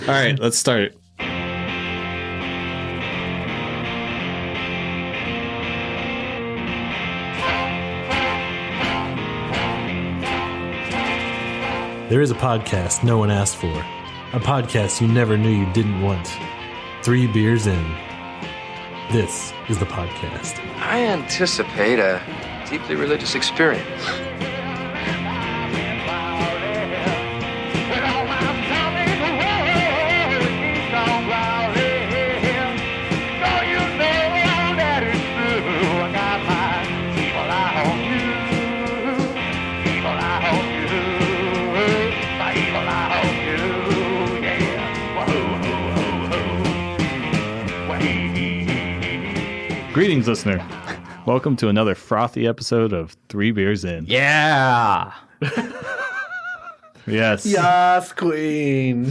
All right, let's start. There is a podcast no one asked for. A podcast you never knew you didn't want. 3 beers in. This is the podcast. I anticipate a deeply religious experience. Greetings, listener. Welcome to another frothy episode of 3 Beers In. Yeah. Yes. Yes, Queen.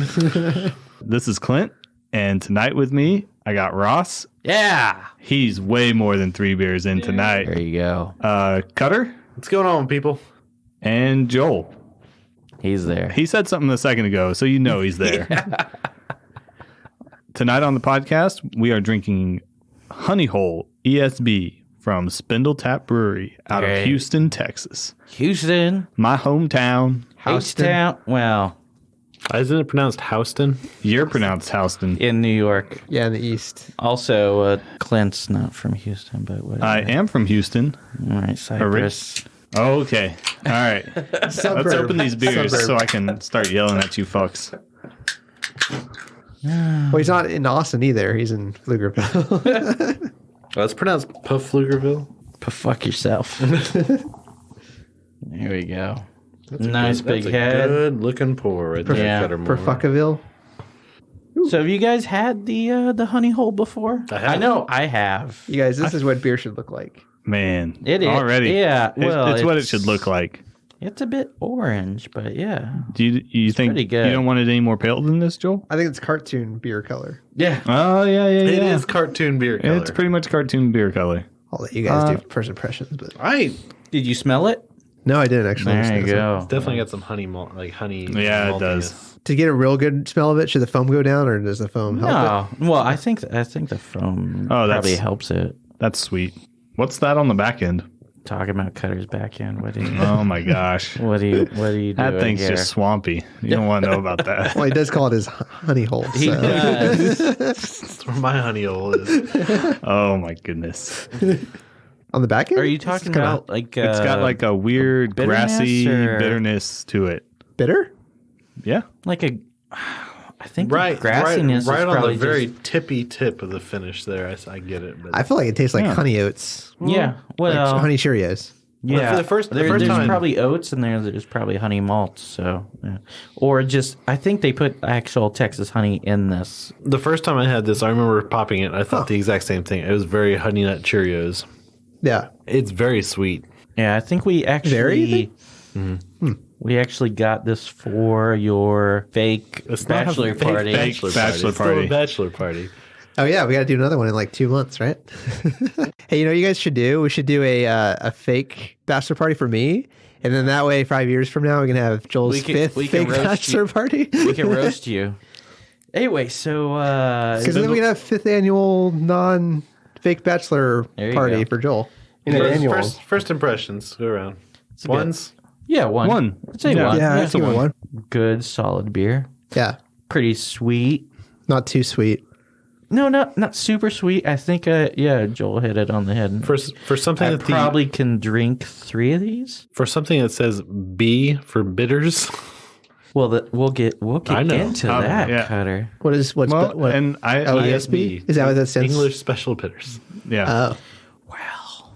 This is Clint, and tonight with me, I got Ross. Yeah. He's way more than 3 beers in tonight. There you go. Cutter What's going on, people? and Joel. He's there. He said something a second ago, so you know he's there. Tonight on the podcast, we are drinking Honey Hole ESB from Spindletap Brewery out of Houston, Texas. Houston. My hometown. Houston. Well, Isn't it pronounced Houston? You're pronounced Houston. in New York. Yeah, in the east. Also, Clint's not from Houston, but whatever. I am from Houston. All right, Cyprus. Oh, okay. All right. Let's open these beers so I can start yelling at you fucks. Well, he's not in Austin either. He's in Pflugerville. Oh, it's pronounced Pflugerville. Fuck yourself. There we go. Nice That's big a head. good looking pour right there. Yeah. Perfuckaville. So have you guys had the honey hole before? I have. I know I have. You guys, this is what beer should look like. Man. It is. Already. Yeah. Well, it's what it should look like. It's a bit orange, but yeah. Do you think pretty good. you don't want it any more pale than this, Joel? I think it's cartoon beer color. Yeah. Oh, yeah. It is cartoon beer color. It's pretty much cartoon beer color. I'll let you guys do first impressions, but Did you smell it? no, I didn't actually. There you understand this one. go. Definitely got some honey malt, like honey. Yeah, it maltiness. does. To get a real good smell of it, should the foam go down, or does the foam help No. Well, I think the foam Oh, probably that's- helps it. That's sweet. What's that on the back end? Talking about Cutter's back end. What do you Oh, my gosh. what do you doing That thing's here? just swampy. You don't want to know about that. it? Well, he does call it his honey hole. He So. does. That's where my honey hole is. Oh, my goodness. On the back end? Are you talking about like It's got like a weird bitterness grassy or- bitterness to it. bitter? Yeah. like a? I think Right, the grassiness right is on probably the very just, tippy tip of the finish there. I get it. But I feel like it tastes like Yeah. honey oats, yeah. Well, like honey Cheerios. yeah. for the first there's time- probably oats in there's probably honey malts. So, yeah. Or just I think they put actual Texas honey in this. the first time I had this, I remember popping it. I thought the exact same thing. It was very honey nut Cheerios. Yeah. It's very sweet. Yeah, I think we actually Very, you we actually got this for your fake It's not a bachelor fake party. bachelor It's still party. a bachelor party. Oh yeah, we got to do another one in like 2 months, right? Hey, you know what you guys should do? We should do a fake bachelor party for me, and then that way, 5 years from now, we can have Joel's We can- fifth we can fake roast bachelor you. party. We can roast you. Anyway, so Because then we can have 5th annual non-fake bachelor There you party go. for Joel. In an annual. First impressions. Go around. it's a good- Ones. Yeah, one. One. I'd say Yeah. one. Yeah, That's that's a one. Good, solid beer. Yeah, Pretty sweet. not too sweet. No, not super sweet. I think, yeah, Joel hit it on the head. For something I that probably can drink 3 of these. for something that says B for bitters. Well, we'll get I know. into that, yeah. Cutter. What's Well, what? and I, Oh, I ESB? Is that what that stands? English special bitters. yeah. Oh, Well,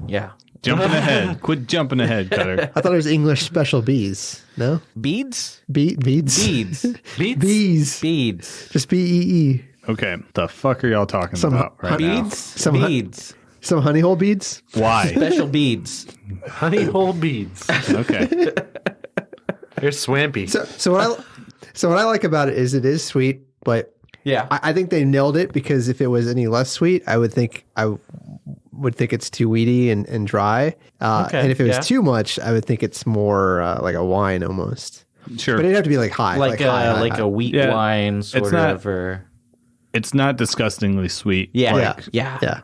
yeah. Jumping ahead. Quit jumping ahead, Cutter. I thought it was English special bees. No, Beads? beads. Beads. Bees. Beads. Just BEE. Okay. The fuck are y'all talking Some about right now? Beads? Some hu- beads. Some honey hole beads. Why? Special beads. Honey hole beads. Okay. They're swampy. So what I like about it is sweet, but Yeah. I think they nailed it because if it was any less sweet, I would think it's too weedy and dry. Okay, And if it was yeah. too much, I would think it's more like a wine almost. Sure. But it'd have to be like high. like high. a wheat Yeah, wine sort not- of, or It's not disgustingly sweet. yeah, Like, yeah.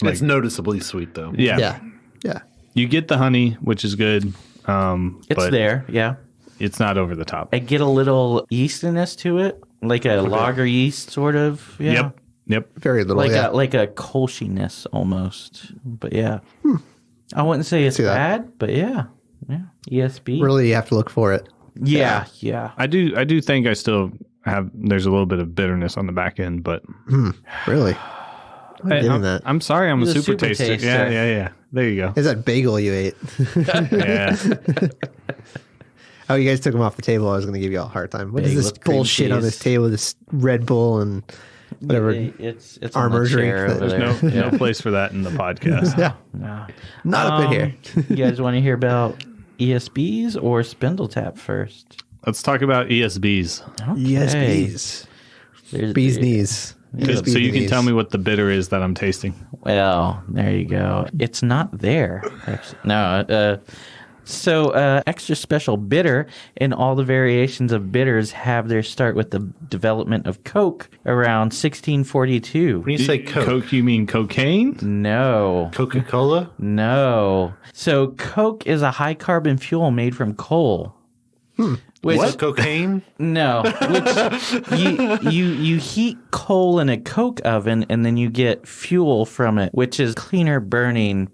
It's noticeably sweet though. yeah. Yeah. You get the honey, which is good. It's but there. Yeah, It's not over the top. I get a little yeastiness to it, like a lager yeast sort of. Yeah. Yep. Very little. Like a kolschiness almost. But yeah, I wouldn't say it's See that. bad, but yeah. ESB. Really, you have to look for it. Yeah. I do think I still have. There's a little bit of bitterness on the back end, but Really. I'm getting that. I'm sorry, I'm a He's a super super taster. taster. Yeah. There you go. Is that bagel you ate? Yeah. Oh, you guys took them off the table. I was going to give you all a hard time. What is Bagel this with cream bullshit on cheese. this table? This Red Bull and whatever. It's armor on the drink chair that- over There's there. no place for that in the podcast. Yeah. No. Not up in here. You guys want to hear about ESBs or Spindletap first? Let's talk about ESBs. ESBs. There's- Bees knees. So you can tell me what the bitter is that I'm tasting. Well, there you go. It's not there. Actually. No. So extra special bitter and all the variations of bitters have their start with the development of Coke around 1642. When you say Coke, You mean cocaine? No. Coca-Cola? No. So Coke is a high carbon fuel made from coal. Which, What? Cocaine? No, which you heat coal in a coke oven and then you get fuel from it, which is cleaner burning.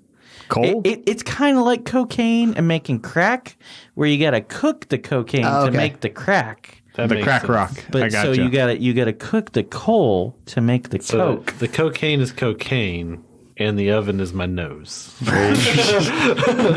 Coal? It's kind of like cocaine and making crack, where you gotta cook the cocaine Oh, to okay. make the crack. That The makes crack sense. rock. But I got so you gotta cook the coal to make the So coke. the cocaine is cocaine, and the oven is my nose.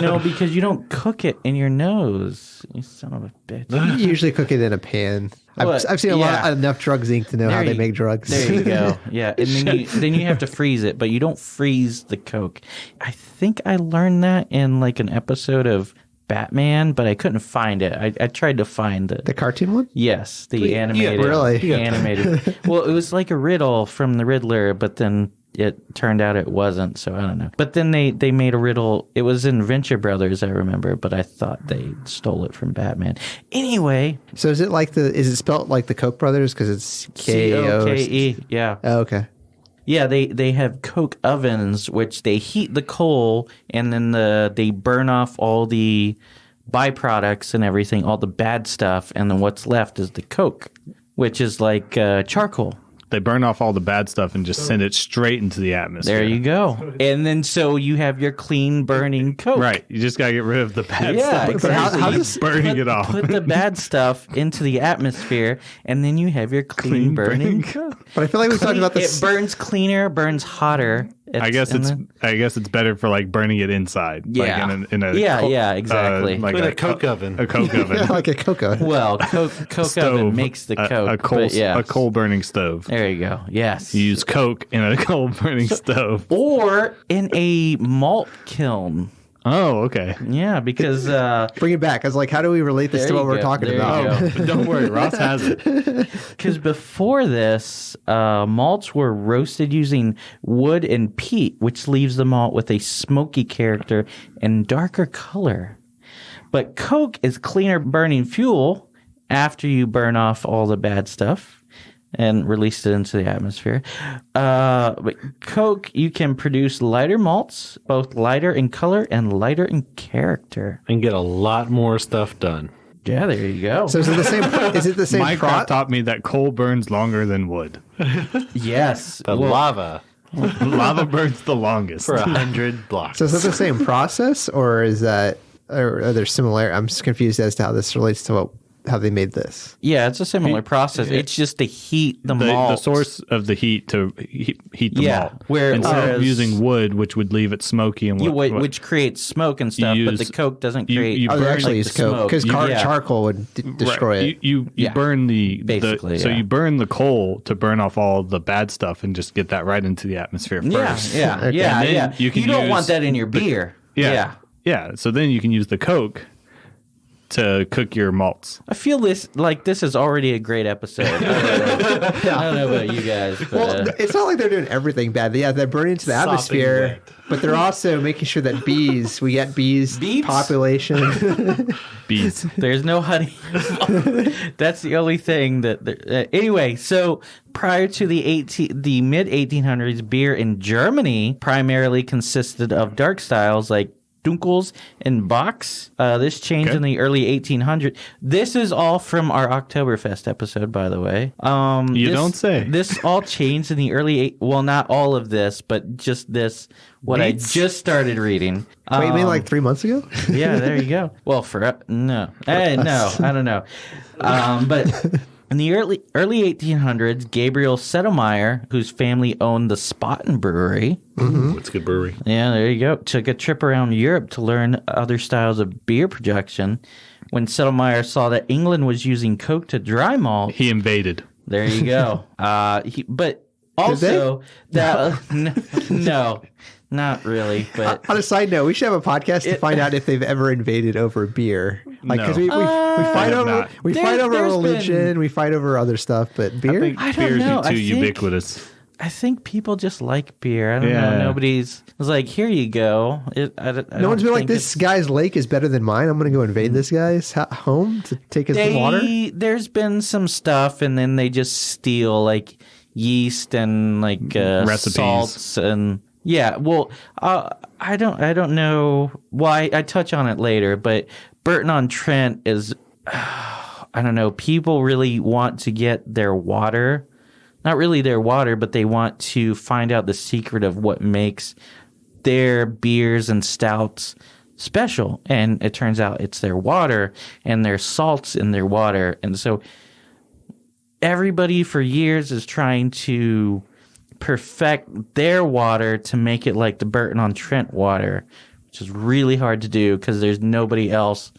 No, because you don't cook it in your nose. You son of a bitch. You usually cook it in a pan. What? I've seen Yeah. enough Drugs Inc. to know how There they you- make drugs. There you go. Yeah, and then you have to freeze it, but you don't freeze the Coke. I think I learned that in like an episode of Batman, but I couldn't find it. I tried to find it. The cartoon one? Yes, the animated. really? Animated. Well, it was like a riddle from the Riddler, but then it turned out it wasn't, so I don't know. But then they made a riddle. It was in Venture Brothers, I remember, but I thought they stole it from Batman. Anyway, So is it spelled like the Koch brothers? Because it's K-O. Koke. Yeah. Oh, okay. Yeah, they have coke ovens, which they heat the coal, and then they burn off all the byproducts and everything, all the bad stuff, and then what's left is the coke, which is like charcoal. They burn off all the bad stuff and just send it straight into the atmosphere. There you go. And then so you have your clean burning coke. Right. You just got to get rid of the bad Yeah, stuff. exactly. how You does- burning it off? Put the bad stuff into the atmosphere, and then you have your clean burning coke. But I feel like we talked about this. It burns cleaner, burns hotter. I guess it's better for like burning it inside. Yeah. Like in a Yeah, exactly. like With a Coke oven. A Coke oven. like a cocoa. Well, coke oven makes the coke. A coal burning stove. There you go. Yes. You use coke in a coal burning stove. Or in a malt kiln. Oh, okay. Yeah, because Bring it back. I was like, how do we relate this There to what you we're go. talking There you about? go. But don't worry, Ross has it. because before this, malts were roasted using wood and peat, which leaves the malt with a smoky character and darker color. But coke is cleaner burning fuel after you burn off all the bad stuff and release it into the atmosphere. But coke, you can produce lighter malts, both lighter in color and lighter in character. And get a lot more stuff done. Yeah, there you go. So is it the same? Is it the same? Minecraft taught me that coal burns longer than wood. Yes. The lava Lava burns the longest. for 100 blocks. So is it the same process, or is that, or are there similar? I'm just confused as to how this relates to how they made this. Yeah, it's a similar process. It's just to heat the malt. The source of the heat to heat the Yeah, malt. whereas- Instead of using wood, which would leave it smoky and which creates smoke and stuff, but the use- coke doesn't you- create. you Oh, they burn actually like use the coke smoke. because Yeah. charcoal would destroy it. You Yeah. burn the Basically, so yeah. you burn the coal to burn off all the bad stuff and just get that right into the atmosphere first. Yeah, Okay. yeah, And then yeah. you can don't use want that in your beer. Yeah. So then you can use the coke to cook your malts. I feel this is already a great episode. I don't know about you guys, but Well, it's not like they're doing everything bad. Yeah, they're burning into the atmosphere, but they're also making sure that we get bees population. Bees. there's no honey. That's the only thing that. Anyway, so prior to the mid 1800s, beer in Germany primarily consisted of dark styles like Dunkels and Bocks. This changed in the early 1800s. This is all from our Oktoberfest episode, by the way. You don't say. This all changed in the early. Well, not all of this, but just this. What I just started reading. Wait, you mean like 3 months ago? Yeah, there you go. Well, no, no, I don't know. But in the early 1800s, Gabriel Settlemeyer, whose family owned the Spaten Brewery. It's a good brewery. Yeah, there you go. Took a trip around Europe to learn other styles of beer production. When Settlemeyer saw that England was using Coke to dry malt, He invaded. there you go. But also no, not really. But On a side note, we should have a podcast to find out if they've ever invaded over beer. Like, because we fight over not. fight over There's religion, been- we fight over other stuff, but beer. I don't Beer's know. too ubiquitous. I think people just like beer. I don't Yeah. know. Nobody's was like, here you go. No one's been like, this guy's lake is better than mine. I'm going to go invade this guy's home to take his water. There's been some stuff, and then they just steal like yeast and like Recipes. salts and yeah. Well, I don't know why. I touch on it later, but Burton on Trent is I don't know. People really want to get their water. Not really their water, but they want to find out the secret of what makes their beers and stouts special. And it turns out it's their water and their salts in their water. And so everybody for years is trying to perfect their water to make it like the Burton-on-Trent water, which is really hard to do because there's nobody else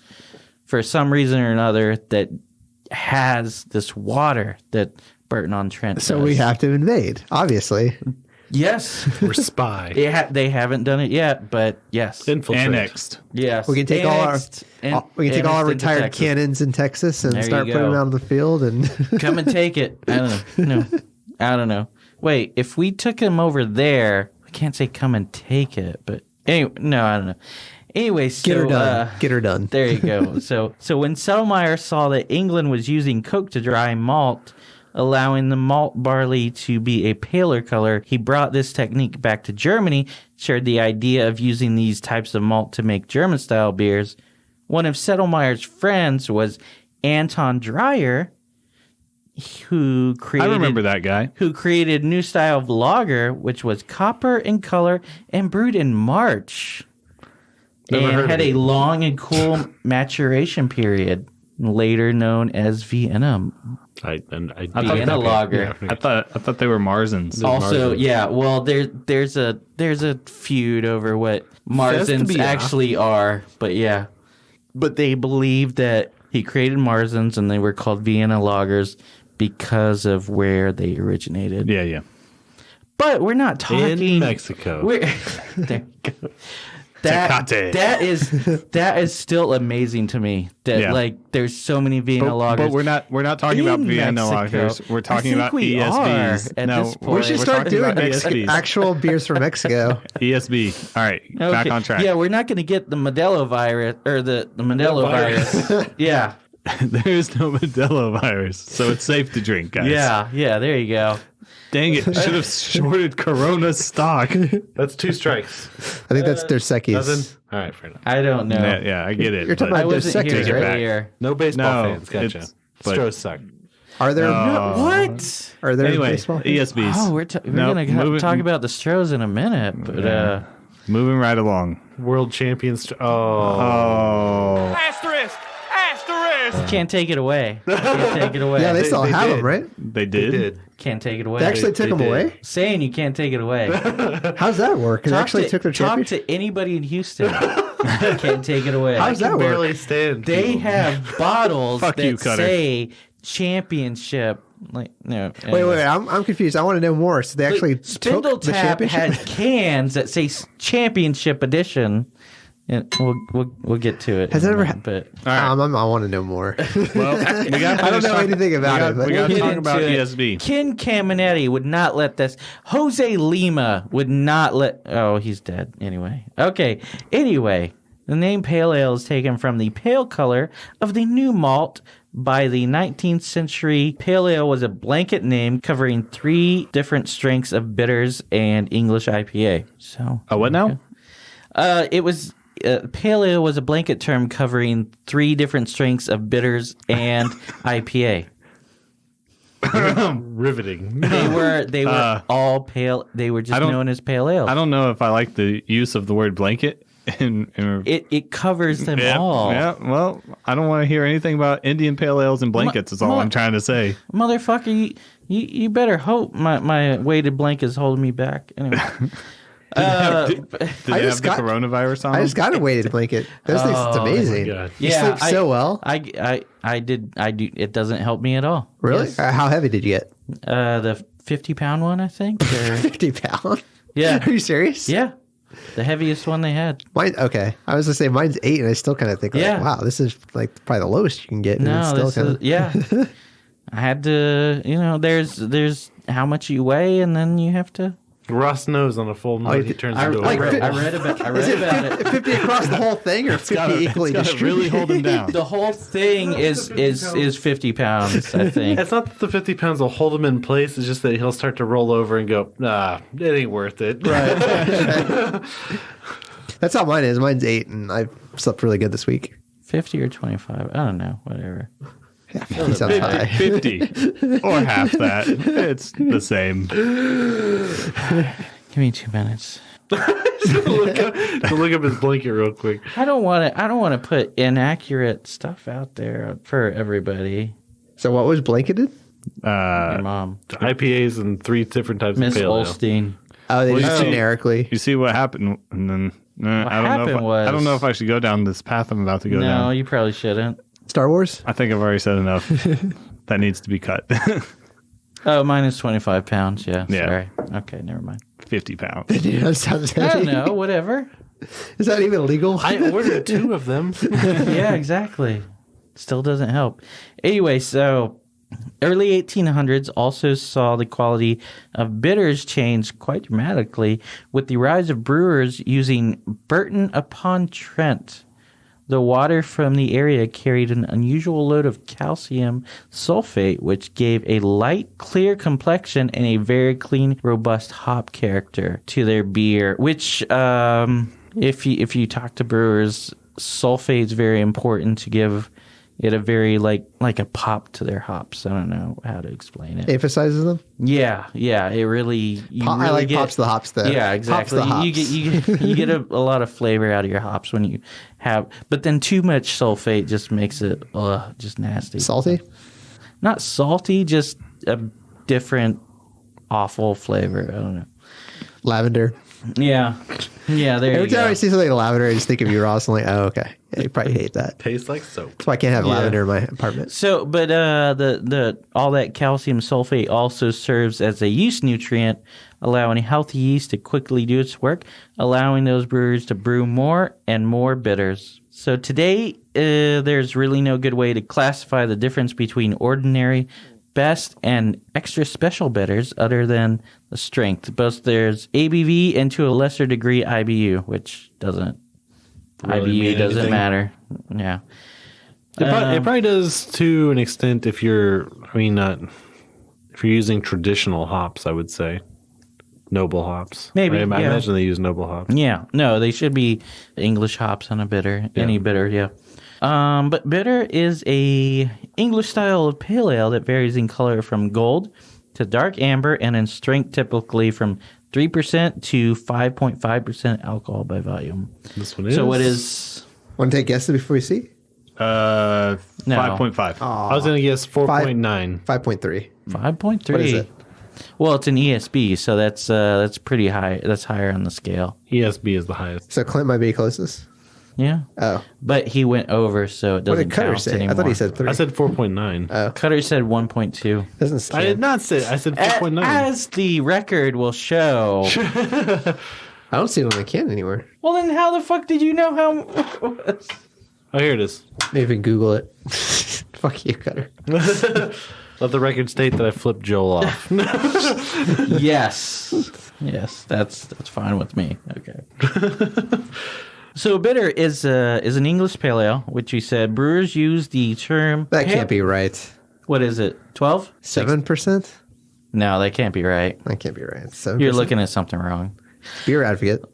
for some reason or another that has this water that Burton-on-Trent So does. we have to invade, obviously. Yes. We're spy. They haven't done it yet, but yes. Infiltrate. Annexed. Yes. We can take all our annexed retired into Texas. cannons in Texas and There start you putting go. them out on the field. And Come and take it. I don't know. No. I don't know. Wait, if we took him over there, we can't say come and take it, but anyway, no, I don't know. Anyway, so get her done. Get her done. there you go. So when Settlemeyer saw that England was using Coke to dry malt, allowing the malt barley to be a paler color, he brought this technique back to Germany, shared the idea of using these types of malt to make German-style beers. One of Settlemeyer's friends was Anton Dreyer, who created... I remember that guy. Who created a new style of lager, which was copper in color and brewed in March. Never heard And of had a it. long and cool maturation period, later known as Vienna. Vienna lager. I thought they were Marzens. Also, yeah, well, there's a feud over what Marzens Festabia. actually are, but yeah. But they believe that he created Marzens and they were called Vienna lagers because of where they originated. Yeah. But we're not talking In Mexico. There you go. Tecate. That is still amazing to me. That Yeah. like there's so many Vienna lagers. But we're not talking about in Vienna Mexico. lagers. We're talking I think about we ESBs. are at No, this point. we should we're start talking doing about ESBs. actual beers from Mexico. ESB. All right, back Okay. on track. Yeah, we're not going to get the Modelo virus or the Modelo virus. Yeah. There is no Modelo virus, so it's safe to drink, guys. Yeah, there you go. Dang it! Should have shorted Corona stock. That's 2 strikes. I think that's Dos Equis. Nothing? All right, fair enough. I don't know. Yeah, I get it. You're talking but- I about Dos wasn't Equis, here right? earlier. No baseball No, fans. Gotcha. it's- but- Stros suck. Are there What? Are there Anyway, baseball? ESBs. Oh, we're No, going to moving- talk about the Stros in a minute, but Moving right along. World champions. Oh, can't take it away. Can't take it away. Yeah, they still they have did. them, right? they did. Did. Can't take it away. They actually took them did. away. saying you can't take it away. How's that work? They actually took their talk championship. to anybody in Houston. Can't take it away. How's that work? Barely stand. They people. have bottles Fuck that you, Cutter. say championship. Like no. Wait, I'm confused. I want to know more. So they actually took the Spindletap championship. had cans that say championship edition. And we'll get to it. Has it ever But right. I want to know more. Well, we got I don't know anything about it. But We got to We'll talk get about into it. ESB. Ken Caminetti would not let this. Jose Lima would not let. Oh, he's dead. Anyway. Okay. Anyway, the name Pale Ale is taken from the pale color of the new malt. By the 19th century, Pale Ale was a blanket name covering 3 different strengths of bitters and English IPA. So. What now? It was. Pale Ale was a blanket term covering 3 different strengths of bitters and IPA. Riveting. They were all pale. They were just known as pale ale. I don't know if I like the use of the word blanket. It covers them all. Yeah, well, I don't want to hear anything about Indian pale ales and blankets. Is all I'm trying to say. Motherfucker, you better hope my weighted blanket is holding me back. Anyway. Did they have the coronavirus on I them? just got a weighted blanket. Those things, it's amazing. God. You sleep so well. I do. It doesn't help me at all. Really? Yes. How heavy did you get? The 50-pound one, I think. 50 pounds? Yeah. Are you serious? Yeah. The heaviest one they had. Mine, okay. I was going to say mine's 8, and I still kind of think, Yeah. like, wow, this is like probably the lowest you can get. And No, it's still this kind is, of, yeah. I had to, there's how much you weigh, and then you have to. Ross knows on a full night he turns into I a read rat. about it. 50 across the whole thing, or 50 equally It's gotta really distributed? hold them down. The whole thing is 50 pounds, I think. It's not that the 50 pounds will hold him in place. It's just that he'll start to roll over and go, nah, it ain't worth it. That's how mine is. Mine's 8, and I've slept really good this week. 50 or 25. I don't know. Whatever. Yeah, 50 sounds high. 50 or half that. It's the same. Give me 2 minutes. look up his blanket real quick. I don't want to put inaccurate stuff out there for everybody. So what was blanketed? Your mom, IPAs and 3 different types Miss of pale ale. Olstein. Oh, they Well, just you see- generically. You see what happened, and then I don't know if I should go down this path I'm about to go No, down. you probably shouldn't. Star Wars? I think I've already said enough. That needs to be cut. Oh, mine is 25 pounds. Yeah. Yeah. Sorry. Okay, never mind. 50 pounds. That sounds I don't heavy. know. Whatever. Is that even legal? I ordered 2 of them. Yeah, exactly. Still doesn't help. Anyway, so early 1800s also saw the quality of bitters change quite dramatically with the rise of brewers using Burton-upon-Trent. The water from the area carried an unusual load of calcium sulfate, which gave a light, clear complexion and a very clean, robust hop character to their beer. Which, if you talk to brewers, sulfate is very important to give it a very like a pop to their hops. I don't know how to explain it. Emphasizes them? Yeah, it really. I like pops the hops though. Yeah, exactly. Hops the You get a lot of flavor out of your hops when you have, but then too much sulfate just makes it just nasty. Salty? Not salty, just a different awful flavor. I don't know. Lavender. Yeah, there Every you time go. I see something lavender, I just think of you, Ross. I'm like, oh, okay. Yeah, you probably hate that. Tastes like soap. That's why I can't have lavender in my apartment. So, but the all that calcium sulfate also serves as a yeast nutrient, allowing healthy yeast to quickly do its work, allowing those brewers to brew more and more bitters. So today, there's really no good way to classify the difference between ordinary, best, and extra special bitters other than the strength. Both there's ABV and to a lesser degree IBU, which doesn't. Really IBU mean doesn't anything? matter. Yeah. It probably does to an extent if you're using traditional hops, I would say. Noble hops. Maybe, I yeah. imagine they use noble hops. Yeah, no, they should be English hops on a bitter, any bitter, yeah. But bitter is a English style of pale ale that varies in color from gold to dark amber and in strength typically from 3% to 5.5% alcohol by volume. This one is. So what is... Want to take guesses before we see? 5.5. I was going to guess 4.9. 5.3. 5.3? What is it? Well, it's an ESB, so that's pretty high. That's higher on the scale. ESB is the highest. So Clint might be closest. Yeah. Oh. But he went over, so it What doesn't did Cutter count say? anymore. I thought he said 3. I said 4.9. Cutter said 1.2. Doesn't I did not say. I said 4.9. As the record will show. I don't see it on the can anywhere. Well, then how the fuck did you know how it was? Oh, here it is. Maybe Google it. Fuck you, Cutter. Let the record state that I flipped Joel off. Yes. Yes, that's fine with me. Okay. So a bitter is an English pale ale, which you said brewers use the term. That can't be right. What is it? 12? 7%? No, that can't be right. That can't be right. 7%? You're looking at something wrong. Beer Advocate.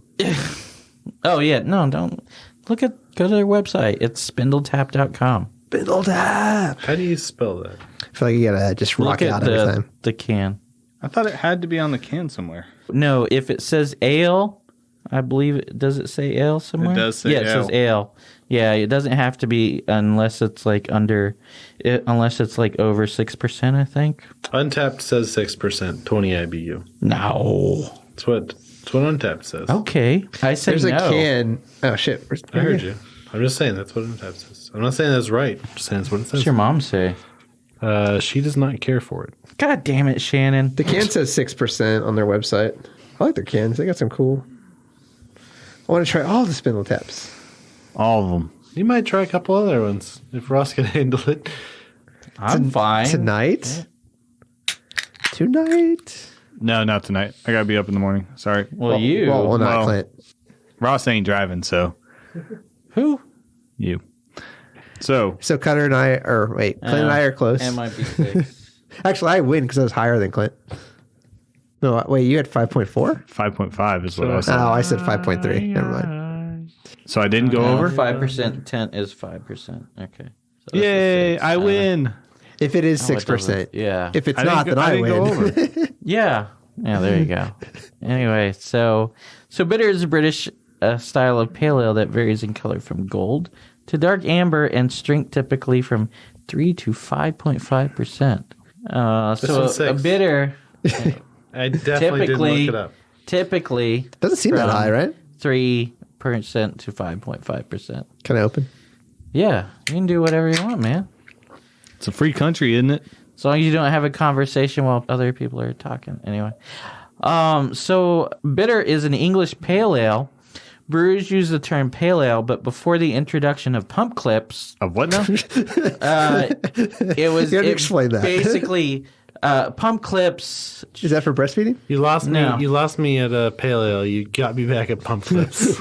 Oh yeah, no, don't go to their website. It's spindletap.com. Spindletap. How do you spell that? I feel like you gotta just rock it out every time. The can. I thought it had to be on the can somewhere. No, if it says ale, I believe it. Does it say ale somewhere? It does say yeah, it ale. says ale. Yeah, it doesn't have to be unless it's like over 6%, I think. Untapped says 6%, 20 IBU. No. That's what Untapped says. Okay. I said There's no. a can. Oh, shit. I heard you. I'm just saying that's what Untapped says. I'm not saying that's right. I'm just saying that's what it says. What's your mom say? She does not care for it. God damn it, Shannon. The can says 6% on their website. I like their cans. They got some cool. I want to try all the Spindletaps. All of them. You might try a couple other ones if Ross can handle it. I'm fine. Tonight? Tonight? No, not tonight. I gotta be up in the morning. Sorry. Well, you. Well, not Well, Clint. Ross ain't driving, so Who? you. So So Cutter and I are, Clint and I are close. It might be 6. Actually, I win because I was higher than Clint. No, wait, you had 5.4? 5.5 is what I said. Oh, I said 5.3. Never mind. So I didn't go over. 5% tent is 5%. Okay. So that's Yay! a 6. I win. If it is Oh, it 6%. doesn't- yeah. If it's I didn't not, go- then I didn't go win. over. Yeah. Yeah, there you go. Anyway, so bitter is a British style of pale ale that varies in color from gold to dark amber and strength typically from 3 to 5.5%. So one's a 6. bitter I definitely didn't look it up. typically Doesn't seem that from high, right? 3% to 5.5%. Can I open? Yeah, you can do whatever you want, man. It's a free country, isn't it? As long as you don't have a conversation while other people are talking. Anyway. So bitter is an English pale ale. Brewers use the term pale ale, but before the introduction of pump clips, Of what now? it was You had to explain that. basically pump clips. Is that for breastfeeding? You lost me. No. You lost me at a pale ale. You got me back at pump clips.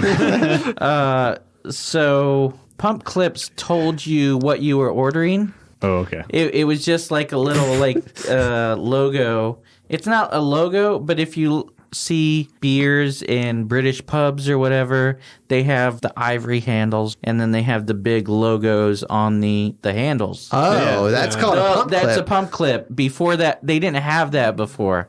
So pump clips told you what you were ordering. Oh, okay. It was just like a little logo. It's not a logo, but if you see beers in British pubs or whatever, they have the ivory handles and then they have the big logos on the handles. Oh, that's called a pump That's clip. a pump clip. Before that, they didn't have that before.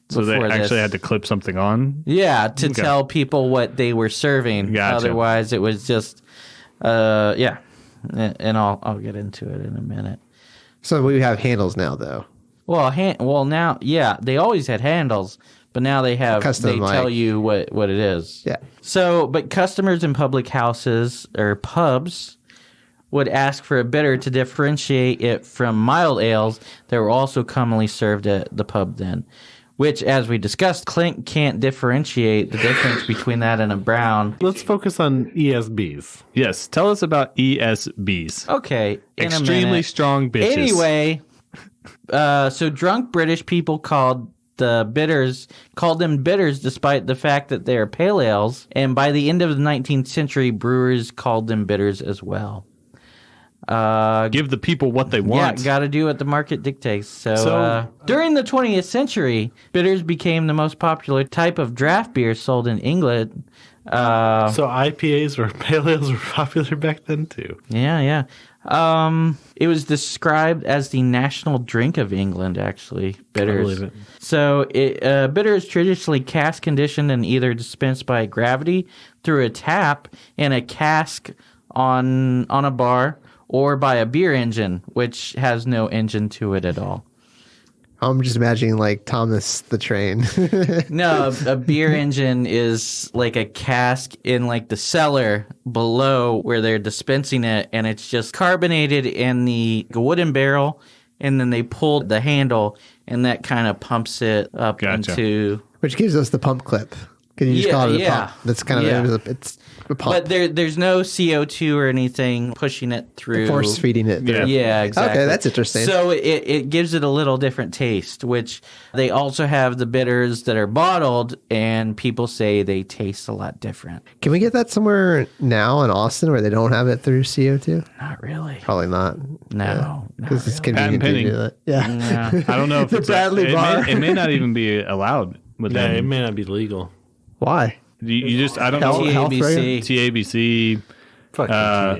So they Before actually this. had to clip something on. Yeah, to tell people what they were serving. Gotcha. Otherwise, it was just, yeah. And I'll get into it in a minute. So we have handles now, though. Well, now, yeah, they always had handles, but now they have. Custom, they tell like- you what it is. Yeah. So, but customers in public houses or pubs would ask for a bitter to differentiate it from mild ales that were also commonly served at the pub then. Which, as we discussed, Clint can't differentiate the difference between that and a brown. Let's focus on ESBs. Yes. Tell us about ESBs. Okay, in a Extremely minute. strong bitches. Anyway, so drunk British people called them bitters despite the fact that they're pale ales. And by the end of the 19th century, brewers called them bitters as well. Give the people what they want. Yeah, got to do what the market dictates. So during the 20th century, bitters became the most popular type of draft beer sold in England. So IPAs or pale ales were popular back then too. Yeah. It was described as the national drink of England, actually, bitters. I believe it. So bitter is traditionally cask conditioned and either dispensed by gravity through a tap in a cask on a bar or by a beer engine, which has no engine to it at all. I'm just imagining like Thomas the Train. No, a beer engine is like a cask in like the cellar below where they're dispensing it, and it's just carbonated in the wooden barrel, and then they pull the handle, and that kind of pumps it up Gotcha. into... Which gives us the pump clip. Because you just call it a Yeah. pump. That's kind of it's a pump. But there's no CO2 or anything pushing it through. Force feeding it. Yeah. Yeah, exactly. Okay, that's interesting. So it gives it a little different taste, which they also have the bitters that are bottled, and people say they taste a lot different. Can we get that somewhere now in Austin where they don't have it through CO2? Not really. Probably not. No. Because it's Patent convenient to do pending. that. Yeah. Yeah. I don't know if The it's Bradley bar. It may not even be allowed with Yeah, them. it may not be legal. Why? You just I don't know Health TABC. TABC Fuck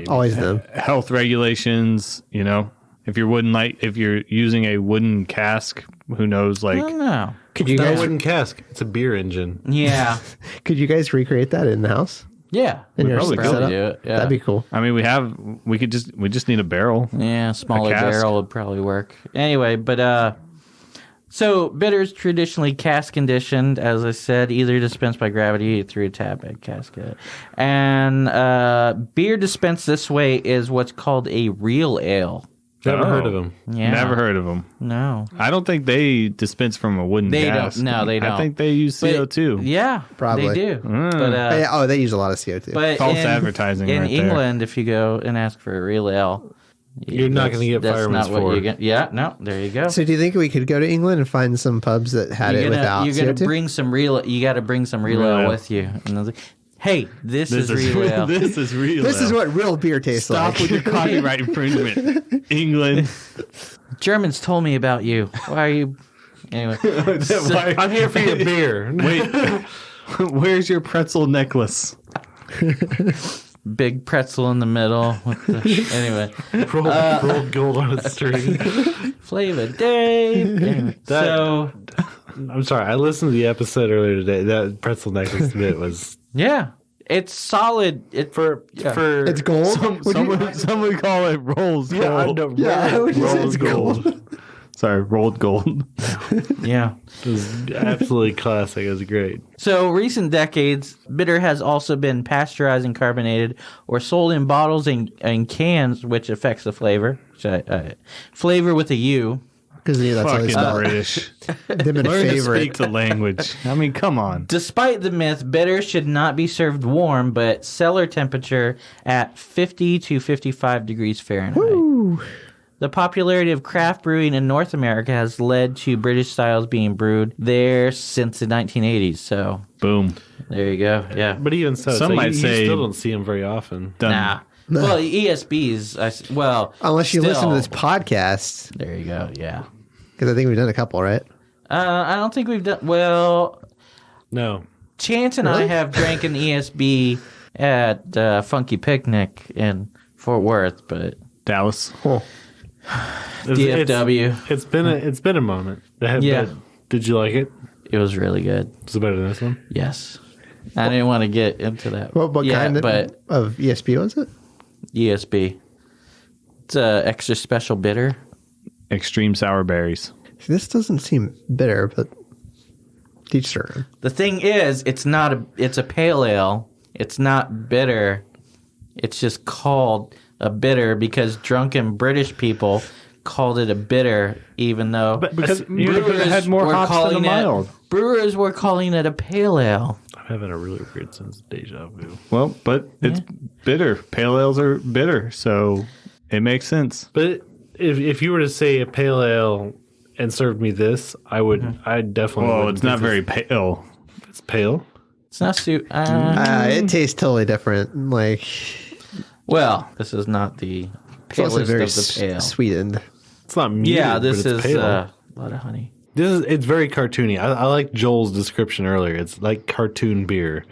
Always them. health regulations. You know, if you're using a wooden cask, who knows? I Like don't know. Could you It's not a guys wooden cask. It's a beer engine. Yeah. could you guys recreate that in the house? Yeah. In your probably setup? could do it. Yeah. That'd be cool. I mean, we just need a barrel. Yeah, smaller cask. barrel would probably work. Anyway, but so bitters traditionally cask conditioned, as I said, either dispensed by gravity through a tap bag casket. And beer dispensed this way is what's called a real ale. Never Oh. heard of them. Yeah. Never heard of them. No. I don't think they dispense from a wooden They cask. don't. No, they don't. I think they use But- CO2. Yeah, Probably. they do. Mm. But They use a lot of CO2. but False advertising in right there. England, if you go and ask for a real ale, You're not gonna get that's fireman's not what for. you're gonna. Yeah, no, there you go. So do you think we could go to England and find some pubs that had it without you're gonna CO2? bring some real. You got to bring some real Real ale ale. with you. And I was like, hey, this is real ale. This is real. This is ale. what real beer tastes Stop like. with your copyright infringement, England. Germans told me about you. Why are you? Anyway, I'm here for your beer. Wait, where's your pretzel necklace? big pretzel in the middle. With the, anyway, Rolled gold on a string. Flavor Dave. Anyway, That- so I'm sorry. I listened to the episode earlier today. That pretzel necklace bit was yeah, it's solid. for It's gold. Some would call it rolls gold. I know. Yeah, I would say Rolled it's gold. Sorry, rolled gold. Yeah. It was absolutely classic. It was great. So, recent decades, bitter has also been pasteurized and carbonated or sold in bottles and cans, which affects the flavor. Flavor with a U. Because that's how they Fucking spell it. British. They've been Learn to favorite. speak the language. I mean, come on. Despite the myth, bitter should not be served warm, but cellar temperature at 50 to 55 degrees Fahrenheit. The popularity of craft brewing in North America has led to British styles being brewed there since the 1980s. So, Boom. there you go. Yeah. But even so, Some might you say- still don't see them very often. Done. Nah. Well, ESBs, Unless you listen still- to this podcast, There you go. Yeah. because I think we've done a couple, right? I don't think we've done. Well, No. Chance and I Really? have drank an ESB at Funky Picnic in Fort Worth, but Dallas. Cool. DFW. It's been a moment. Yeah. Did you like it? It was really good. Was it better than this one? Yes. I didn't want to get into that. What yet, kind but of ESB was it? ESB. It's a extra special bitter. Extreme sour berries. See, this doesn't seem bitter, but each their own. The thing is, it's a pale ale. It's not bitter. It's just called a bitter because drunken British people called it a bitter, even though Because it had more were hops than a calling mild. brewers were calling it a pale ale. I'm having a really weird sense of deja vu. Well, but it's bitter. Pale ales are bitter, so it makes sense. But if you were to say a pale ale and served me this, I'd definitely. Well, wouldn't it's not think very pale. It's pale. It's not It tastes totally different. Like well, this is not the it's also palest very of the pale. sweetened. It's not muted, Yeah, this but it's is pale. a lot of honey. It's very cartoony. I like Joel's description earlier. It's like cartoon beer.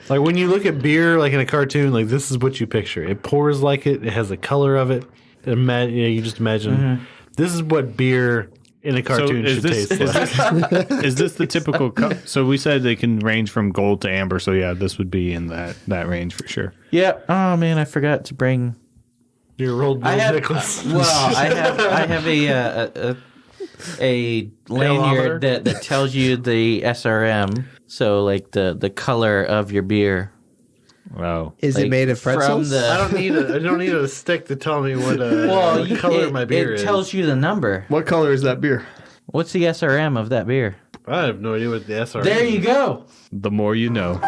Like when you look at beer like in a cartoon, like this is what you picture. It pours like it. It has the color of it. You just imagine this is what beer in a cartoon should taste like. Is this the typical cup? So we said they can range from gold to amber. So yeah, this would be in that range for sure. Yeah. Oh man, I forgot to bring. Your rolled I gold have necklace. I have a lanyard that tells you the SRM. So like the color of your beer. Wow. Is it Like, made of from pretzels? the- I don't need a stick to tell me what Well, color my beer it is. tells you the number. What color is that beer? What's the SRM of that beer? I have no idea what the SRM There you is. go. The more you know.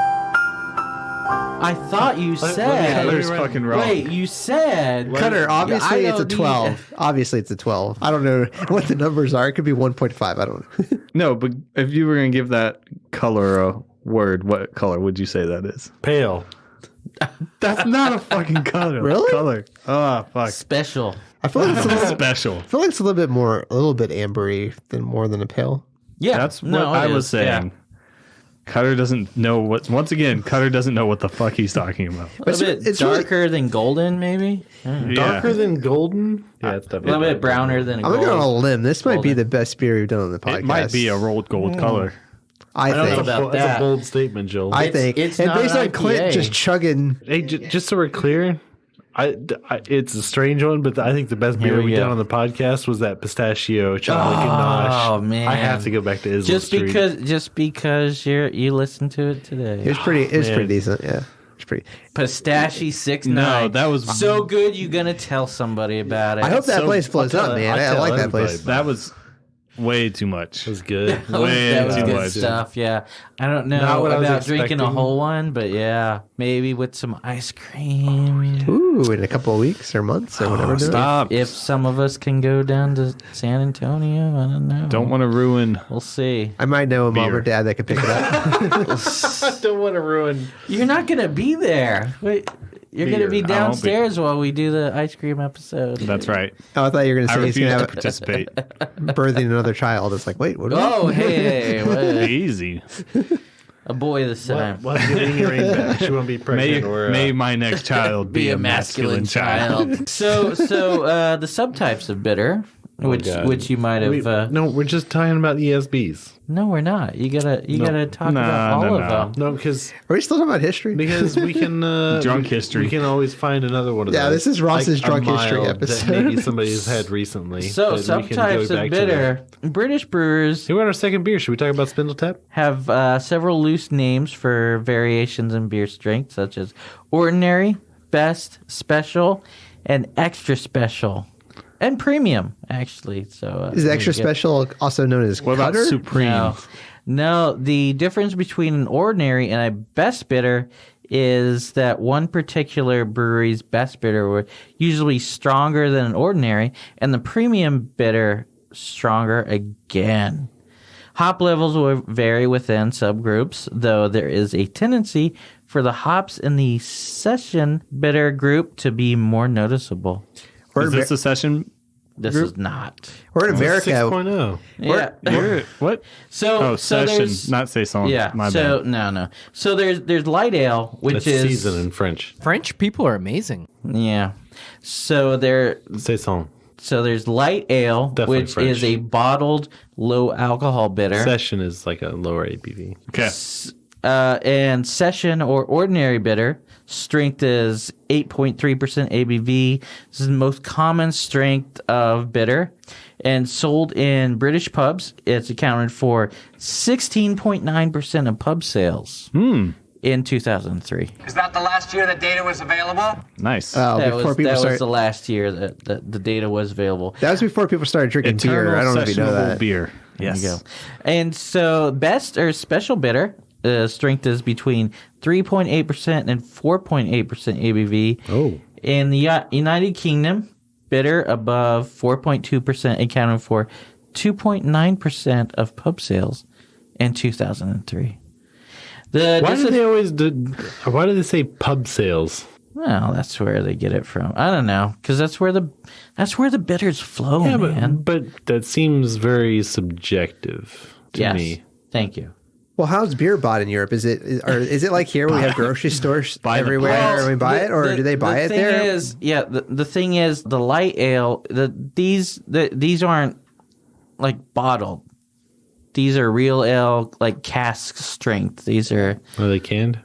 I thought you said. Cutter's fucking wrong. Wait, you said. Cutter, obviously I it's a don't need- 12. Obviously it's a 12. I don't know what the numbers are. It could be 1.5. I don't know. No, but if you were going to give that color a word, what color would you say that is? Pale. That's not a fucking color. Really? Color. Oh, fuck. Special. I feel like it's a little, Special. I feel like it's a little bit ambery than more than a pale. Yeah, That's what no, I it was is, saying. yeah. Cutter doesn't know what. Once again, Cutter doesn't know what the fuck he's talking about. A little bit it's really- darker than golden, maybe. Darker than golden? Yeah, it's A definitely little bit browner than a I'm gold. going on a limb. This might be Golden. the best beer we've done on the podcast. It might be a rolled gold color. I don't know think. about That's that. a bold statement, Joel. I think. it's and not based an on Clint IPA. just chugging. Hey, just so we're clear, it's a strange one, but I think the best Here beer we we go. done on the podcast was that pistachio chocolate ganache. Oh, man. I have to go back to Isla Street. Just because you listened to it today. It was pretty man. decent. Yeah. It's pretty. Pistachio 6'9". No, that was so good. You're gonna tell somebody about it. I hope that So- place blows I'll up, tell- man. I'll I tell like that everybody place. that was way too much. It was good. Way that was too good much. stuff. Yeah, I don't know Not what I was about drinking a expecting. whole one, but yeah, maybe with some ice cream. Ooh, in a couple of weeks or months or whatever. Stop. If some of us can go down to San Antonio, I don't know. Don't want to ruin. We'll see. I might know a mom Beer. or dad that could pick it up. I don't want to ruin. You're not gonna be there. Wait, you're gonna Beer. be I won't be. downstairs while we do the ice cream episode. That's right. Oh, I thought you were going to I say he's refuse going to to participate. have birthing another child. It's like, wait, what? Oh, hey, what? Easy. A boy this time. What? Get Amy Rain back. She won't be May, pregnant or. may my next child be a masculine child. so the subtypes of bitter, God. which you might have. no, we're just talking about ESBs. No, we're not. You gotta talk Nah, about all no, of no. them. No, because Are we still talking about history? we can Drunk we- history. We can always find another one of Yeah, those. this is Ross's a drunk history mild episode. that maybe somebody's had recently. So that we can go subtypes back of to bitter. British brewers Here we're on our second beer. Should we talk about Spindletap? have several loose names for variations in beer strength, such as ordinary, best, special, and extra special, and premium. Actually, so Is extra special also known as What about cutter? Supreme? No, the difference between an ordinary and a best bitter is that one particular brewery's best bitter were usually stronger than an ordinary, and the premium bitter stronger again. Hop levels will vary within subgroups, though there is a tendency for the hops in the session bitter group to be more noticeable. Or Is in, this a session? This is not. or in America, 6.0. Yeah. You're, what? So Oh, session, there's- not saison. Yeah. My so bad. no. So there's light ale, which That's is season in French. French people are amazing. yeah. So Saison. there's light ale, Definitely which French. is a bottled low alcohol bitter, Session is like a lower ABV. Okay. and session or ordinary bitter. Strength is 8.3% ABV. This is the most common strength of bitter, and sold in British pubs. It's accounted for 16.9% of pub sales in 2003. Is that the last year that data was available? Nice. That before was people started. the last year that the data was available. That was before people started drinking beer. I don't know if you know sessionable that. beer. There Yes. you go. And so best or special bitter strength is between 3.8% and 4.8% ABV. Oh. In the United Kingdom, bitter above 4.2% accounted for 2.9% of pub sales in 2003. Why do they say pub sales? Well, that's where they get it from. I don't know, because that's where the bitters flow, Yeah, man. but that seems very subjective to Yes. me. Thank you. Well, how's beer bought in Europe? Is it like here where we have grocery stores Buy the everywhere pint. and we buy it, or do they buy it the thing there? Is, the thing is, the light ale, these aren't like bottled. These are real ale, like cask strength. These are Are they canned?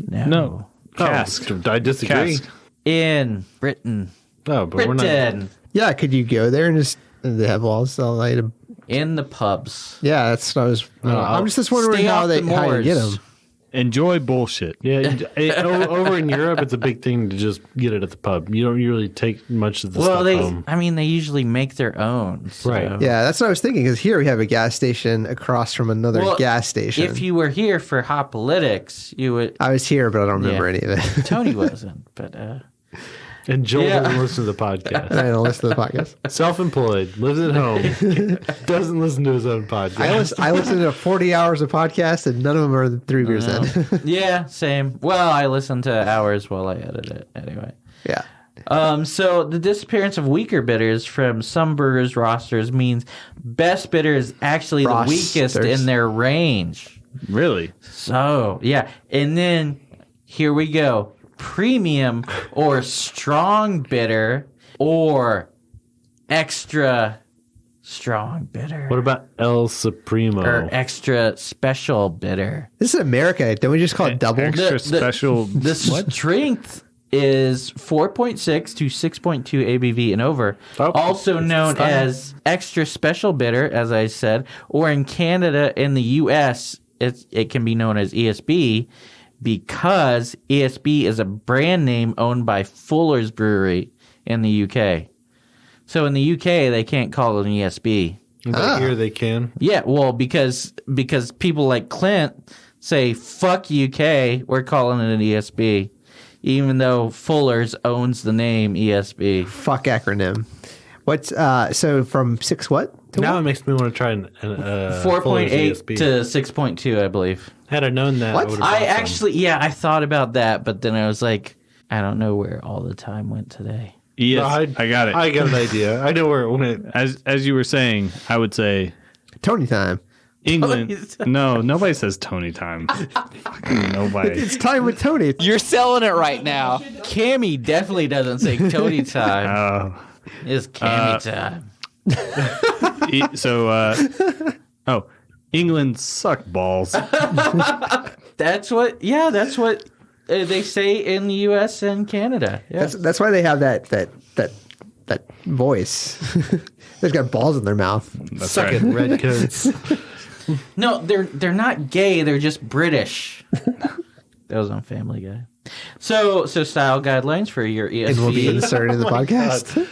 No. Cask. Oh, I disagree. Cask. in Britain. No, but we're not. Britain. Yeah, could you go there and just they have walls all item? In the pubs. Yeah, that's what I was. I'm just wondering Stay how off they the how you get moors. them. Enjoy bullshit. Yeah, over in Europe, it's a big thing to just get it at the pub. You don't really take much of the stuff home. They usually make their own. So. Right. Yeah, that's what I was thinking. Because here we have a gas station across from another gas station. If you were here for Hopolitics, you would. I was here, but I don't remember any of it. Tony wasn't, but. And Joel doesn't listen to the podcast. I don't listen to the podcast. Self-employed, lives at home, doesn't listen to his own podcast. I listen to 40 hours of podcasts, and none of them are 3 beers in. Yeah, same. Well, I listen to hours while I edit it anyway. Yeah. So the disappearance of weaker bitters from some brewers' rosters means best bitter is actually the weakest in their range. Really? So, yeah. And then here we go. Premium or strong bitter or extra strong bitter. What about El Supremo? Or extra special bitter. This is America. Don't we just call it double? Extra special. The strength is 4.6 to 6.2 ABV and over. Oh, also known fine. as extra special bitter, as I said, or in Canada and the U.S., it can be known as ESB. Because ESB is a brand name owned by Fuller's Brewery in the UK. So in the UK, they can't call it an ESB. But here they can. Yeah, well, because people like Clint say, fuck UK, we're calling it an ESB. Even though Fuller's owns the name ESB. Fuck acronym. What's so from 6 what? To Now what? it makes me want to try 4.8 to 6.2, I believe. Had I known that, What? I would have I bought some. actually, I thought about that, but then I was like, I don't know where all the time went today. Yes, No, I got it. I got an idea. I know where it went. As you were saying, I would say Tony time. England. Tony's time. No, nobody says Tony time. Fucking nobody. It's time with Tony. You're selling it right now. Cammy definitely doesn't say Tony time. It's Cammy time. England suck balls. That's what they say in the U.S. and Canada. Yeah. That's why they have that voice. They've got balls in their mouth. That's Suck right. it, redcoats. No, they're not gay. They're just British. That was on Family Guy. So style guidelines for your ESB. And will be inserted in the podcast.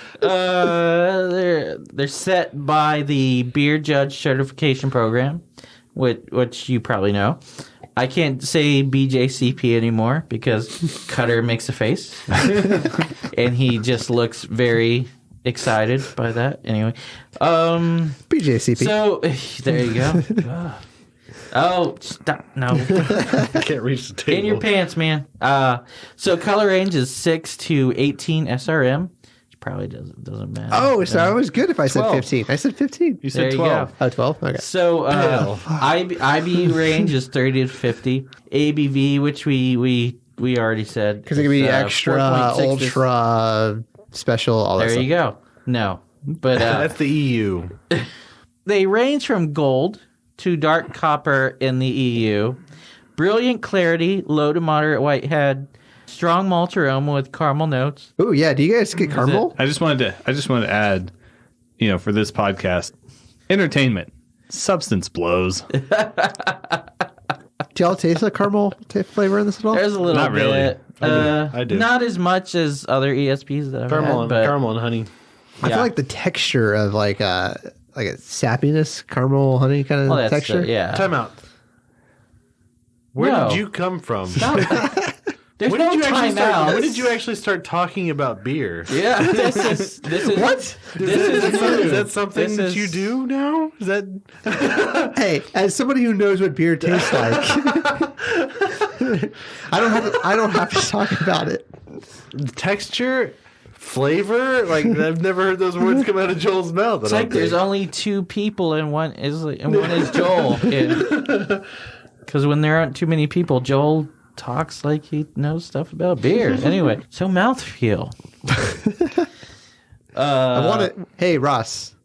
They're set by the Beer Judge Certification Program, which you probably know. I can't say BJCP anymore because Cutter makes a face, and he just looks very excited by that. Anyway, BJCP. so there you go. Oh, stop! No. Can't reach the table. In your pants, man. So color range is 6 to 18 SRM. Which probably doesn't matter. Oh, so I was good if I said 12. 15. I said 15. You There said you 12. go. Oh, 12? Okay. So IB range is 30 to 50. ABV, which we already said. Because it can be is, extra, 4.6 to- ultra, special, all that There stuff. you go. No, but That's the EU. they range from gold to dark copper in the EU. Brilliant clarity, low to moderate white head, strong malt aroma with caramel notes. Ooh, yeah. Do you guys get caramel? I just wanted to add, for this podcast, entertainment, substance blows. Do y'all taste the caramel flavor in this at all? There's a little Not really. bit. I do. Not as much as other ESPs that I've had, but Caramel and honey. I feel like the texture of like a sappiness, caramel, honey kind of well, that's texture. yeah. Time out. Where No. did you come from? There's When no did you actually time out. when did you actually start talking about beer? Yeah, this is What? Is that something This that is- you do now? Is that Hey, as somebody who knows what beer tastes like, I don't have to talk about it. texture, flavor? Like I've never heard those words come out of Joel's mouth. It's like there's only two people and one is Joel. Because when there aren't too many people, Joel talks like he knows stuff about beer. Anyway, so mouthfeel. I want to. Hey, Ross,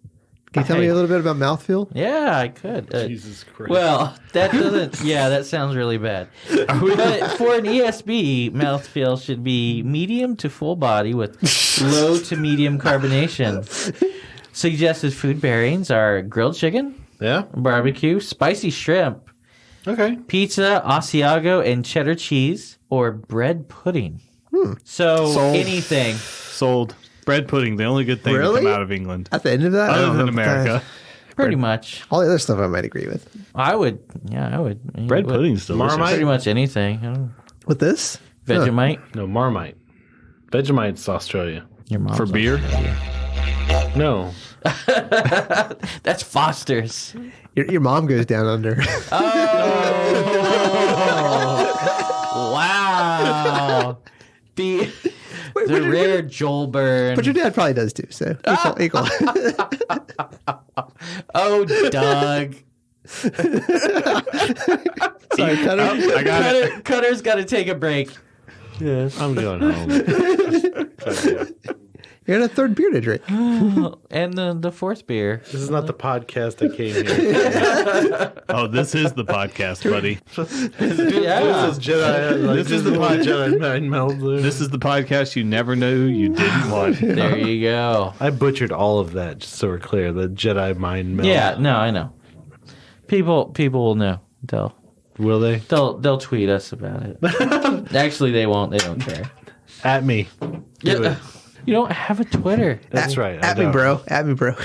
can you tell me a little bit about mouthfeel? Yeah, I could. Jesus Christ. Well, that doesn't. Yeah, that sounds really bad. But for an ESB, mouthfeel should be medium to full body with low to medium carbonation. Suggested food pairings are grilled chicken, yeah. barbecue, spicy shrimp, Okay. pizza, Asiago, and cheddar cheese, or bread pudding. So Sold. anything. Sold. Bread pudding, the only good thing to Really? come out of England. At the end of that, I Other don't than know if America. Pretty much. all the other stuff I might agree with. I would. Bread pudding's delicious. Marmite? Pretty much anything. With this? Vegemite. No, Marmite. Vegemite's Australia. Your mom's For beer? No. That's Foster's. Your mom goes down under. Wow. The rare Joel burn. But your dad probably does too, so equal. Oh, Doug. Sorry, Cutter. I got it. Cutter's got to take a break. I'm going home. You got a third beer to drink. And the fourth beer. This is not the podcast I came here. Oh, this is the podcast, buddy. Yeah. This is Jedi. This is the podcast. Jedi mind meld. This is the podcast you never knew you didn't want. There you go. I butchered all of that, just so we're clear. The Jedi mind meld. Yeah, no, I know. People will know. Will they? They'll tweet us about it. Actually, they won't. They don't care. At me. Do it. You don't have a Twitter. That's right. I At me, don't. bro. At me, bro.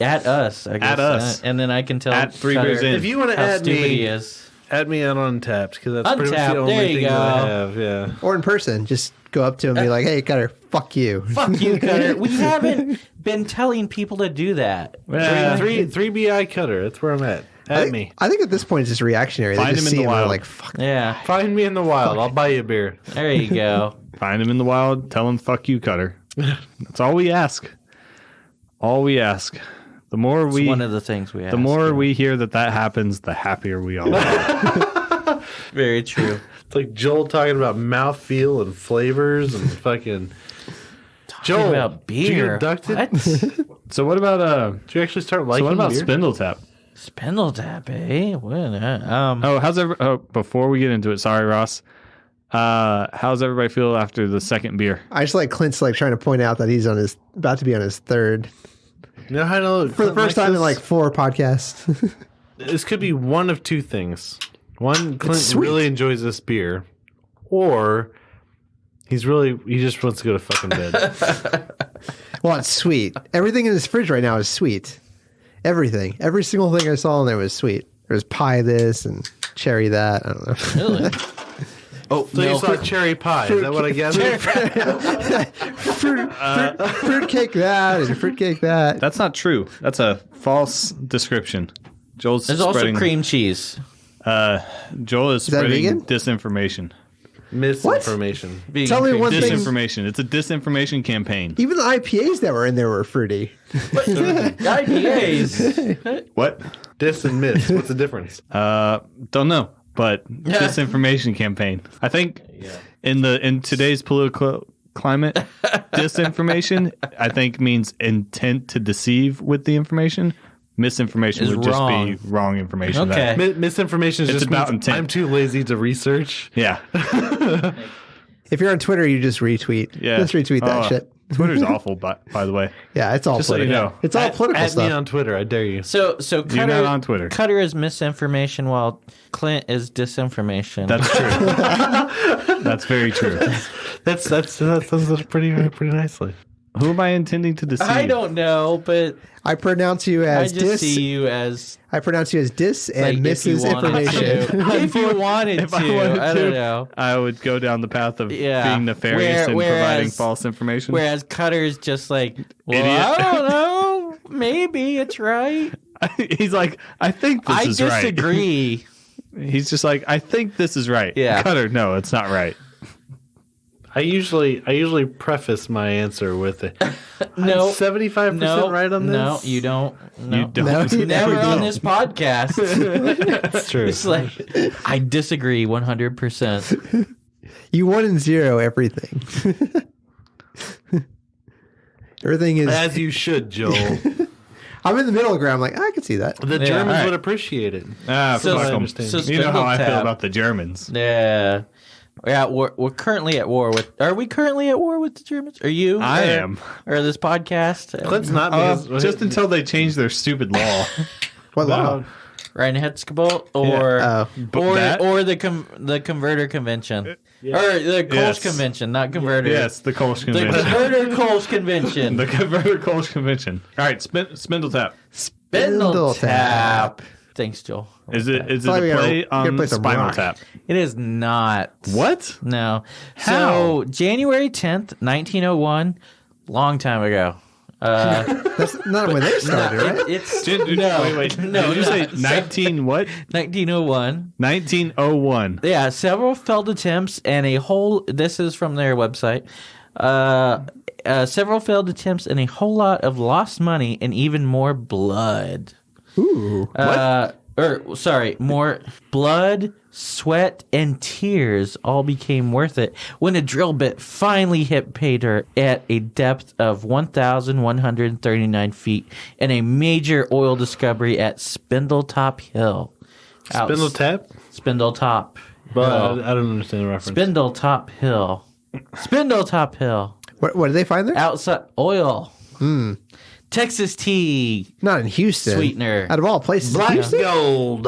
At us, I guess. At us. And then I can tell At Three Cutter Beers In. If you want to how add stupid he me, is. add me on Untapped, because that's pretty much Untapped, the only there you thing that go. I have. Yeah. Or in person. Just go up to him and be like, hey, Cutter, fuck you. Fuck you, Cutter. We haven't been telling people to do that. Three BI Cutter. That's where I'm at. At me. I think at this point it's just reactionary. Find They just him in see the him and they're wild. like, fuck. Yeah, Find me in the wild. I'll buy you a beer. there you go. Find him in the wild. Tell him, fuck you, Cutter. That's all we ask. All we ask. The more It's one of the things we ask. the more we hear that happens, the happier we all are. Very true. It's like Joel talking about mouthfeel and flavors and fucking. Joel, about did you beer. get abducted? What? So what about Did you actually start liking so what about beer? Spindletap? Spindletap, eh? What? Before we get into it, sorry, Ross. How's everybody feel after the second beer? I just like Clint's like trying to point out that he's about to be on his third. You know how to know For the first time in like 4 podcasts. This could be one of two things. One, Clint sweet. really enjoys this beer, or he just wants to go to fucking bed. Well, it's sweet. Everything in his fridge right now is sweet. Everything. Every single thing I saw in there was sweet. There was pie this and cherry that. I don't know. Really? Oh, so you saw cherry pie. Is that what I gathered? Fruitcake that and fruitcake that. That's not true. That's a false description. Joel's There's also spreading cream cheese. Joel is that spreading vegan? disinformation. Misinformation. Tell me one thing. Disinformation. It's a disinformation campation. Even the IPAs that were in there were fruity. IPAs. What? Dis and miss. What's the difference? Don't know. But disinformation campaign. I think in today's political climate, disinformation I think means intent to deceive with the information. Misinformation Is would wrong. just be wrong information. Okay. Misinformation is It's just about means intent. I'm too lazy to research. Yeah. If you're on Twitter, you just retweet. Yeah. Just retweet that Oh, shit. Twitter's awful, by the way. Yeah, it's all Just so you political. know. It's all political Add me stuff. on Twitter. I dare you. So You're Cutter, not on Twitter. Cutter is misinformation while Clint is disinformation. That's true. That's very true. That sounds pretty nicely. Who am I intending to deceive? I don't know, but I pronounce you I as just dis. see you as I pronounce you as dis like, and if you misses wanted information. to. If you wanted If to, I wanted I to, don't know. I would go down the path of Yeah. being nefarious and providing Whereas- false information. Whereas Cutter's just like, well, Idiot. I don't know. Maybe it's right. He's like, I think this I is right. disagree. He's just like, I think this is right. Yeah. Cutter, no, it's not right. I usually preface my answer with it. No. 75% No, right on this. No, you don't. No. You don't. No, you Never never on do. this podcast. That's true. It's like, I disagree 100%. You 1 and 0 everything. Everything is. As you should, Joel. I'm in the middle ground. I'm like, I can see that. The Yeah. Germans Alright. would appreciate it. So- Fuck 'em. understand. so You know how I feel Spindletap. about the Germans. Yeah. Yeah, we're currently at war with. Are we currently at war with the Germans? Are you? I Or- am. Or this podcast? Clint's not because Just until they change their stupid law. What law? Reinheitsgebot or that? or the converter convention or the Kolsch convention, not converter. Yes, the Kolsch convention. The converter Kolsch convention. The converter Kolsch convention. All right, Spindletap. Spindletap. Thanks, Joel. Is it a Probably play on play some Spinal rock. Tap? It is not. What? No. How? So January 10th, 1901, long time ago. That's not when they started, right? It's Wait. No, Did you say not- 19 what? 1901. 1901. Yeah, several failed attempts and a whole. This is from their website. Several failed attempts and a whole lot of lost money and even more blood. Ooh. More blood, sweat, and tears all became worth it when a drill bit finally hit pay dirt at a depth of 1,139 feet and a major oil discovery at Spindletap Hill. Spindletap? Spindletap. But Hill. I don't understand the reference. Spindletap Hill. Spindletap Hill. What did they find there? Outside oil. Texas tea. Not in Houston. Sweetener. Out of all places. Houston? gold.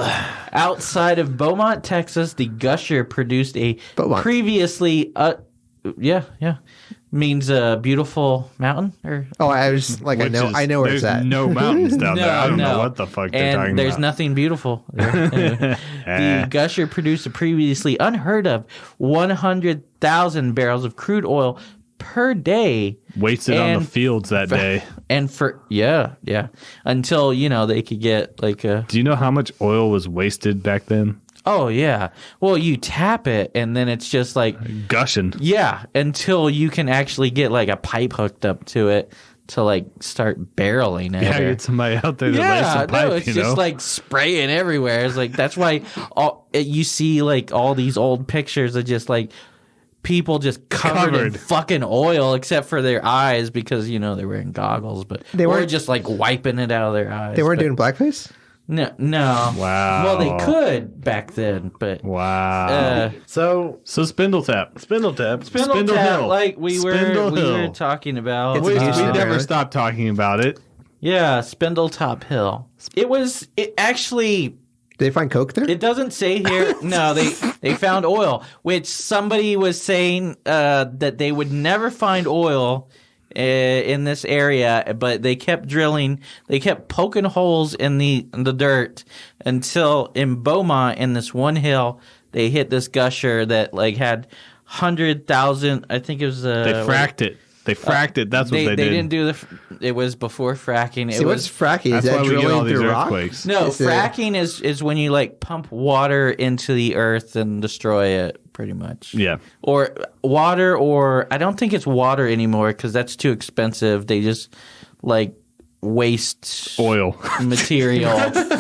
Outside of Beaumont, Texas, the Gusher produced a Beaumont. previously means a beautiful mountain or Oh, I was like, I know where it's There's at. no mountains down there. I don't no. know what the fuck they're and talking there's about. nothing beautiful there. Anyway, the Gusher produced a previously unheard of 100,000 barrels of crude oil per day. Wasted on and the fields that day. And for until they could get like a Do you know how much oil was wasted back then? oh yeah, well you tap it and then it's just like Gushing. yeah until you can actually get like a pipe hooked up to it to like start barreling it. Yeah, or- get somebody out there to lay some pipe, it's you just know? like spraying everywhere. It's like that's why you see like all these old pictures of just like people just covered in fucking oil except for their eyes because they're wearing goggles, but They or weren't- just like wiping it out of their eyes. They weren't but- doing blackface? no. Wow. Well, they could back then, but Wow. So, Spindletap. Spindletap. Spindle Hill. like we Spindle were Hill. talking about. It's We Houston, never right? stopped talking about it. Yeah, Spindletap Hill. It actually. Did they find coke there? It doesn't say here. No, they found oil, which somebody was saying that they would never find oil in this area, but they kept drilling. They kept poking holes in the dirt until in Beaumont, in this one hill, they hit this gusher that like had 100,000. I think it was. They fracked it. They fracked it. That's what they did. They didn't do it was before fracking. See, what's fracking? Is That's that why we get all drilling these through rock? earthquakes. No, It's a- fracking is when you like pump water into the earth and destroy it, pretty much. Yeah. Or water, or I don't think it's water anymore because that's too expensive. They just like waste Oil. material.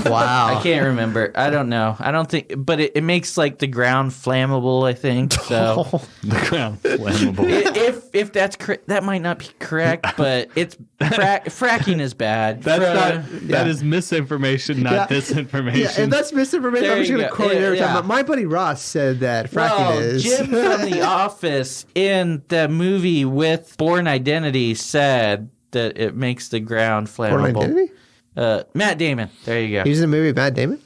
Wow. I can't remember. I don't know. I don't think, but it makes like the ground flammable. I think so. The ground flammable. If that's that might not be correct, but it's fracking is bad. That is misinformation, not disinformation. Yeah, and that's misinformation. There I'm just you going to go. quote it every Yeah. time. But my buddy Ross said that fracking Well, is. Jim from The Office in the movie with Born Identity said that it makes the ground Born flammable. Identity? Matt Damon. There you go. He's in a movie with Matt Damon?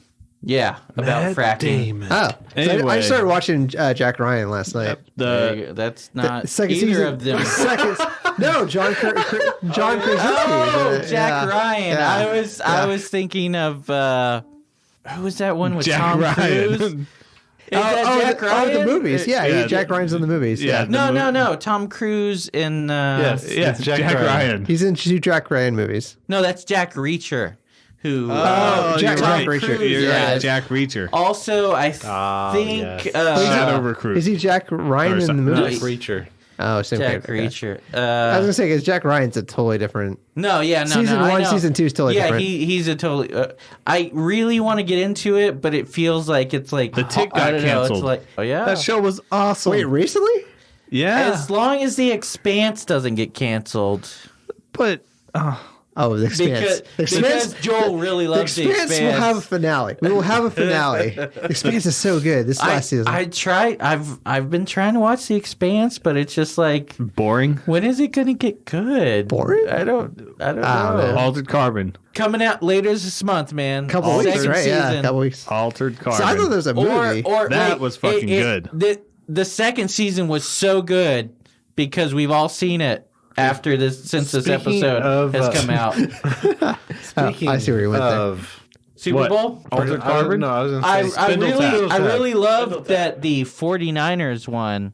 Yeah, about fracking. Oh. Anyway. I started watching Jack Ryan last night. There you go. That's not Second either season. of them. No, John Krasinski. Oh, Jack Yeah. Ryan. Yeah. I was thinking of who was that one with Jack Tom Ryan. Cruise? Is that Jack Ryan? the movies. Yeah, Yeah, Jack Ryan's in the movies. yeah. Yeah. No. Tom Cruise in. Yes. Yeah, It's Jack, Jack Ryan. He's in two Jack Ryan movies. No, that's Jack Reacher. Who? Oh, Jack you're right. Reacher. You're Yeah. right. Jack Reacher. Also, I think yes. Shadow Recruit. Is he Jack Ryan Or in the something. No, movies? Preacher. Oh, same Jack character. Okay. Reacher. I was gonna say because Jack Ryan's a totally different. No, Season I one, know. season 2 is totally yeah, different. he's a totally. I really want to get into it, but it feels like it's like The Tick I got don't know, canceled. It's like, oh yeah. That show was awesome. Wait, recently? Yeah. As long as The Expanse doesn't get canceled. But Oh, The Expanse. Because Joel really loves The Expanse. Will have a finale. We will have a finale. The Expanse is so good this last season. I've been trying to watch The Expanse, but it's just like boring. When is it going to get good? Boring? I don't know. Altered Carbon. Coming out later this month, man. Couple weeks, right? Season. Yeah, couple weeks. Altered Carbon. So I thought there was a movie. That was fucking good. The second season was so good because we've all seen it after since this episode has come out. Speaking I see where you went there. Super Bowl? Altered Carbon? No, I was going to say I really loved that the 49ers won.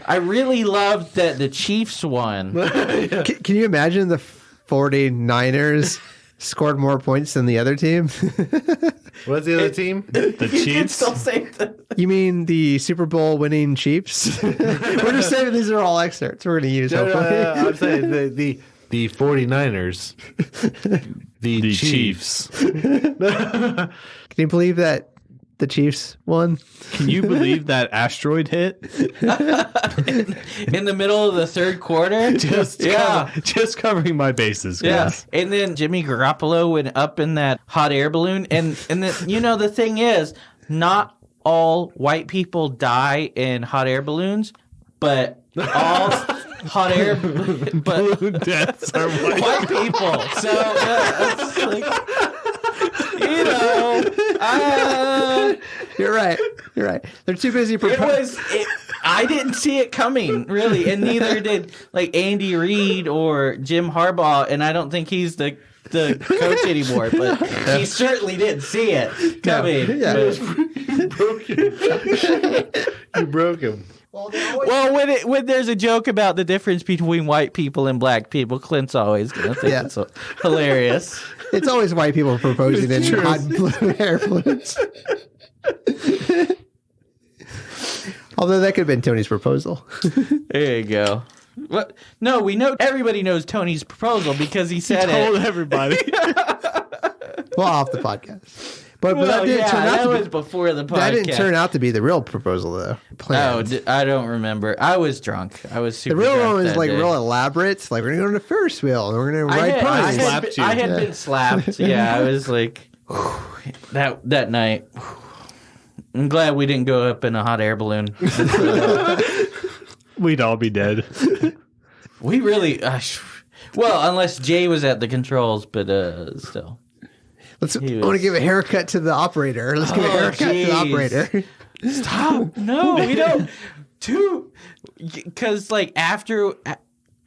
I really loved that the Chiefs won. Can you imagine the 49ers scored more points than the other team? What's the other team? The Chiefs? Still say that. You mean the Super Bowl winning Chiefs? We're just saying these are all excerpts we're going to use. Hopefully. I'm saying the 49ers. The Chiefs. Can you believe that the Chiefs won? Can you believe that asteroid hit? In the middle of the third quarter? Just covering my bases, guys. Yeah. And then Jimmy Garoppolo went up in that hot air balloon. And then, the thing is, not all white people die in hot air balloons, but all hot air balloon deaths are white people. So, it's like, You're right. They're too busy preparing. I didn't see it coming, really, and neither did Andy Reid or Jim Harbaugh, and I don't think he's the coach anymore, but he certainly didn't see it coming. You broke him. Well, when there's a joke about the difference between white people and black people, Clint's always going to think it's hilarious. It's always white people proposing in hot blue air balloons. Although that could have been Tony's proposal. There you go. Well, no, everybody knows Tony's proposal because he said told everybody. Well, off the podcast. But that didn't turn out was before the podcast. That didn't turn out to be the real proposal, though. Planned. Oh, I don't remember. I was drunk. I was super drunk. The real drunk one was day. real elaborate. Like, we're going to go on the Ferris wheel. And we're going to ride ponies. I had been slapped. Yeah, I was like, that night. I'm glad we didn't go up in a hot air balloon. We'd all be dead. We really... well, unless Jay was at the controls, but still. I want to give a haircut to the operator. Let's give a haircut to the operator. Stop. No, we don't. Because, after...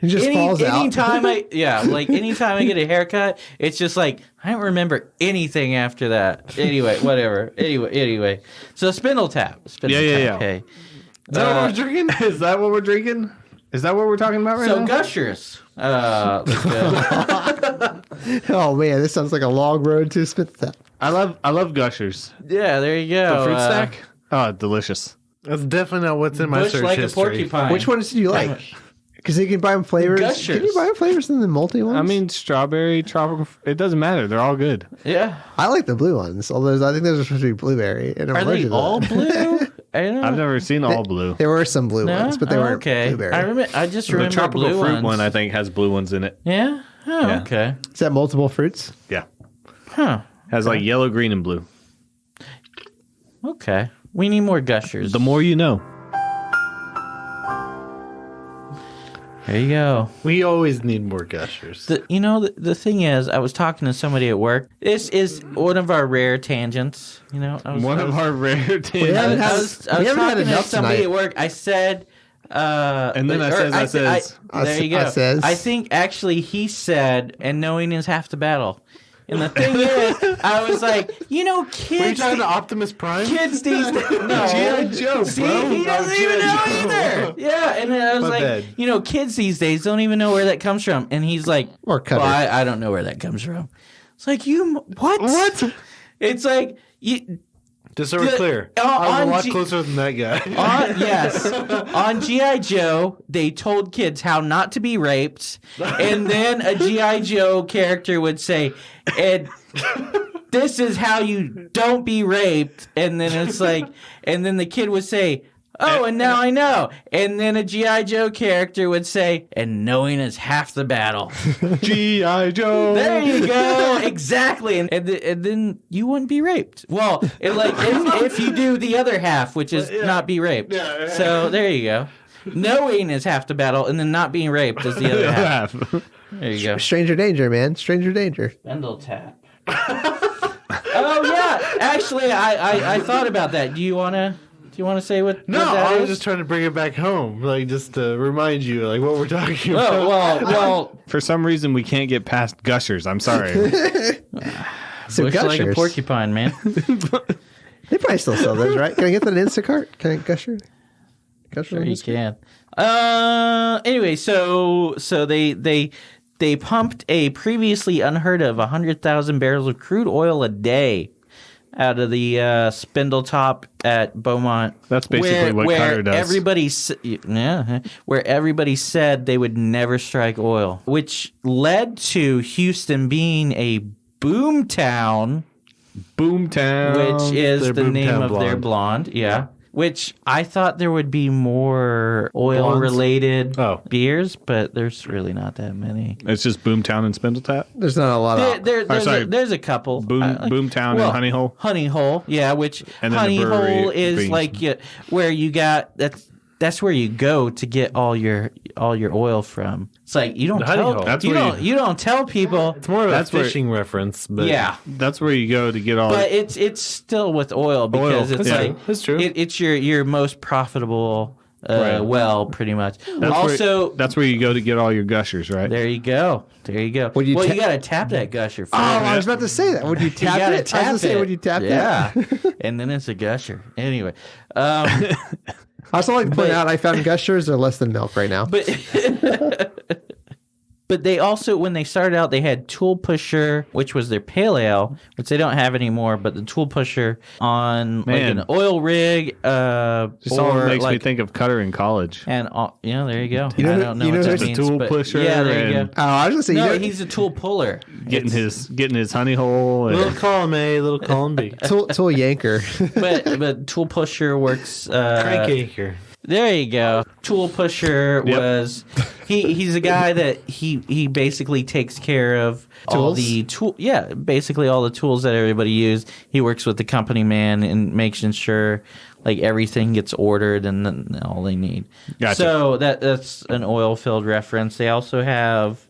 It just falls out. Anytime anytime I get a haircut, it's just I don't remember anything after that. Anyway, whatever. Anyway. So Spindletap. Yeah. Okay. Is that what we're drinking? Is that what we're drinking? Is that what we're talking about right now? So Gushers. Oh man, this sounds like a long road to Spindletap. I love Gushers. Yeah, there you go. The fruit stack. Oh, delicious. That's definitely not what's in my search like history. A porcupine. Which ones do you like? Because you can buy them flavors. Gushers. Can you buy them flavors in the multi ones? I mean, strawberry, tropical. It doesn't matter. They're all good. Yeah. I like the blue ones. Although I think those are supposed to be blueberry. And are they all blue? I've never seen all blue. There were some blue ones, but they weren't blueberry. I just remember the tropical blue fruit ones. one. I think has blue ones in it. Yeah. Oh, Yeah. okay. Is that multiple fruits? Yeah. Huh. Has yellow, green, and blue. Okay. We need more Gushers. The more you know. There you go. We always need more Gushers. The thing is, I was talking to somebody at work. This is one of our rare tangents. Our rare tangents. I was talking to somebody tonight. at work. I said... and then I says. There you go. I think actually he said, and knowing is half the battle. And the thing is, I was like, kids... Were you talking to Optimus Prime? Kids these days... No. G.I. Joe, See, bro. he doesn't even know either. Yeah, and then I was like, kids these days don't even know where that comes from. And he's like, or Cutter. Well, I don't know where that comes from. It's like, what? What? It's like... Just so we're clear, I was a lot closer than that guy. Yes. On G.I. Joe, they told kids how not to be raped, and then a G.I. Joe character would say, and this is how you don't be raped, and then it's like, and then the kid would say, Oh, and now I know. And then a G.I. Joe character would say, and knowing is half the battle. G.I. Joe. There you go. Exactly. And then you wouldn't be raped. Well, if you do the other half, which is not be raped. So there you go. Knowing is half the battle, and then not being raped is the other half. There you go. Stranger danger, man. Stranger danger. Spindletap. Oh yeah. Actually, I thought about that. Do you wanna say what? No, what that I was is? just trying to bring it back home, like just to remind you, like what we're talking about. Oh well. For some reason, we can't get past gushers. I'm sorry. So Bush like a gushers. porcupine, man. They probably still sell those, right? Can I get that in Instacart? Can I gusher? Gusher Sure on you Instacart? can. Anyway, so they pumped a previously unheard of 100,000 barrels of crude oil a day out of the Spindletap at Beaumont. That's basically what Cutter does. Where everybody said they would never strike oil, which led to Houston being a boom town, Boomtown. which is Their the name Boomtown of their blonde. Yeah. Which I thought there would be more oil-related beers, but there's really not that many. It's just Boomtown and Spindletap. There's not a lot of. There's a couple. Boomtown and Honey Hole. Honey Hole, yeah. Which And then the Honey brewery Hole is being- like where you got that's where you go to get all your oil from. It's like you don't The Honey tell Hole. That's you where don't you don't tell people. It's more of That's a where- fishing reference, but Yeah. That's where you go to get all. But it's still with oil because it's yeah. like That's true. it's your most profitable well, pretty much. That's where you go to get all your gushers, right? There you go. Would you you ta- got to tap that gusher first. Oh, I was about to say that. Would you tap gotta it? I was going to say, would you tap yeah. that? And then it's a gusher. Anyway. I also like to point out I found gushers are less than milk right now. But they also, when they started out, they had Tool Pusher, which was their pale ale, which they don't have anymore. But the Tool Pusher on like Man. an oil rig, Just all or makes me like, think of Cutter in college. and there you go. You know I who- don't know you know what that who's a means, tool but pusher yeah, there you and- go. Oh, I was going to say, No, you know, he's a tool puller. Getting his honey hole. And, little column A, little column B, tool yanker. but Tool Pusher works. crank anchor. There you go. Tool Pusher was he's a guy that he basically takes care of all Tools? basically all the tools that everybody use. He works with the company man and makes sure like everything gets ordered and then all they need. Gotcha. So that's an oil filled reference. They also have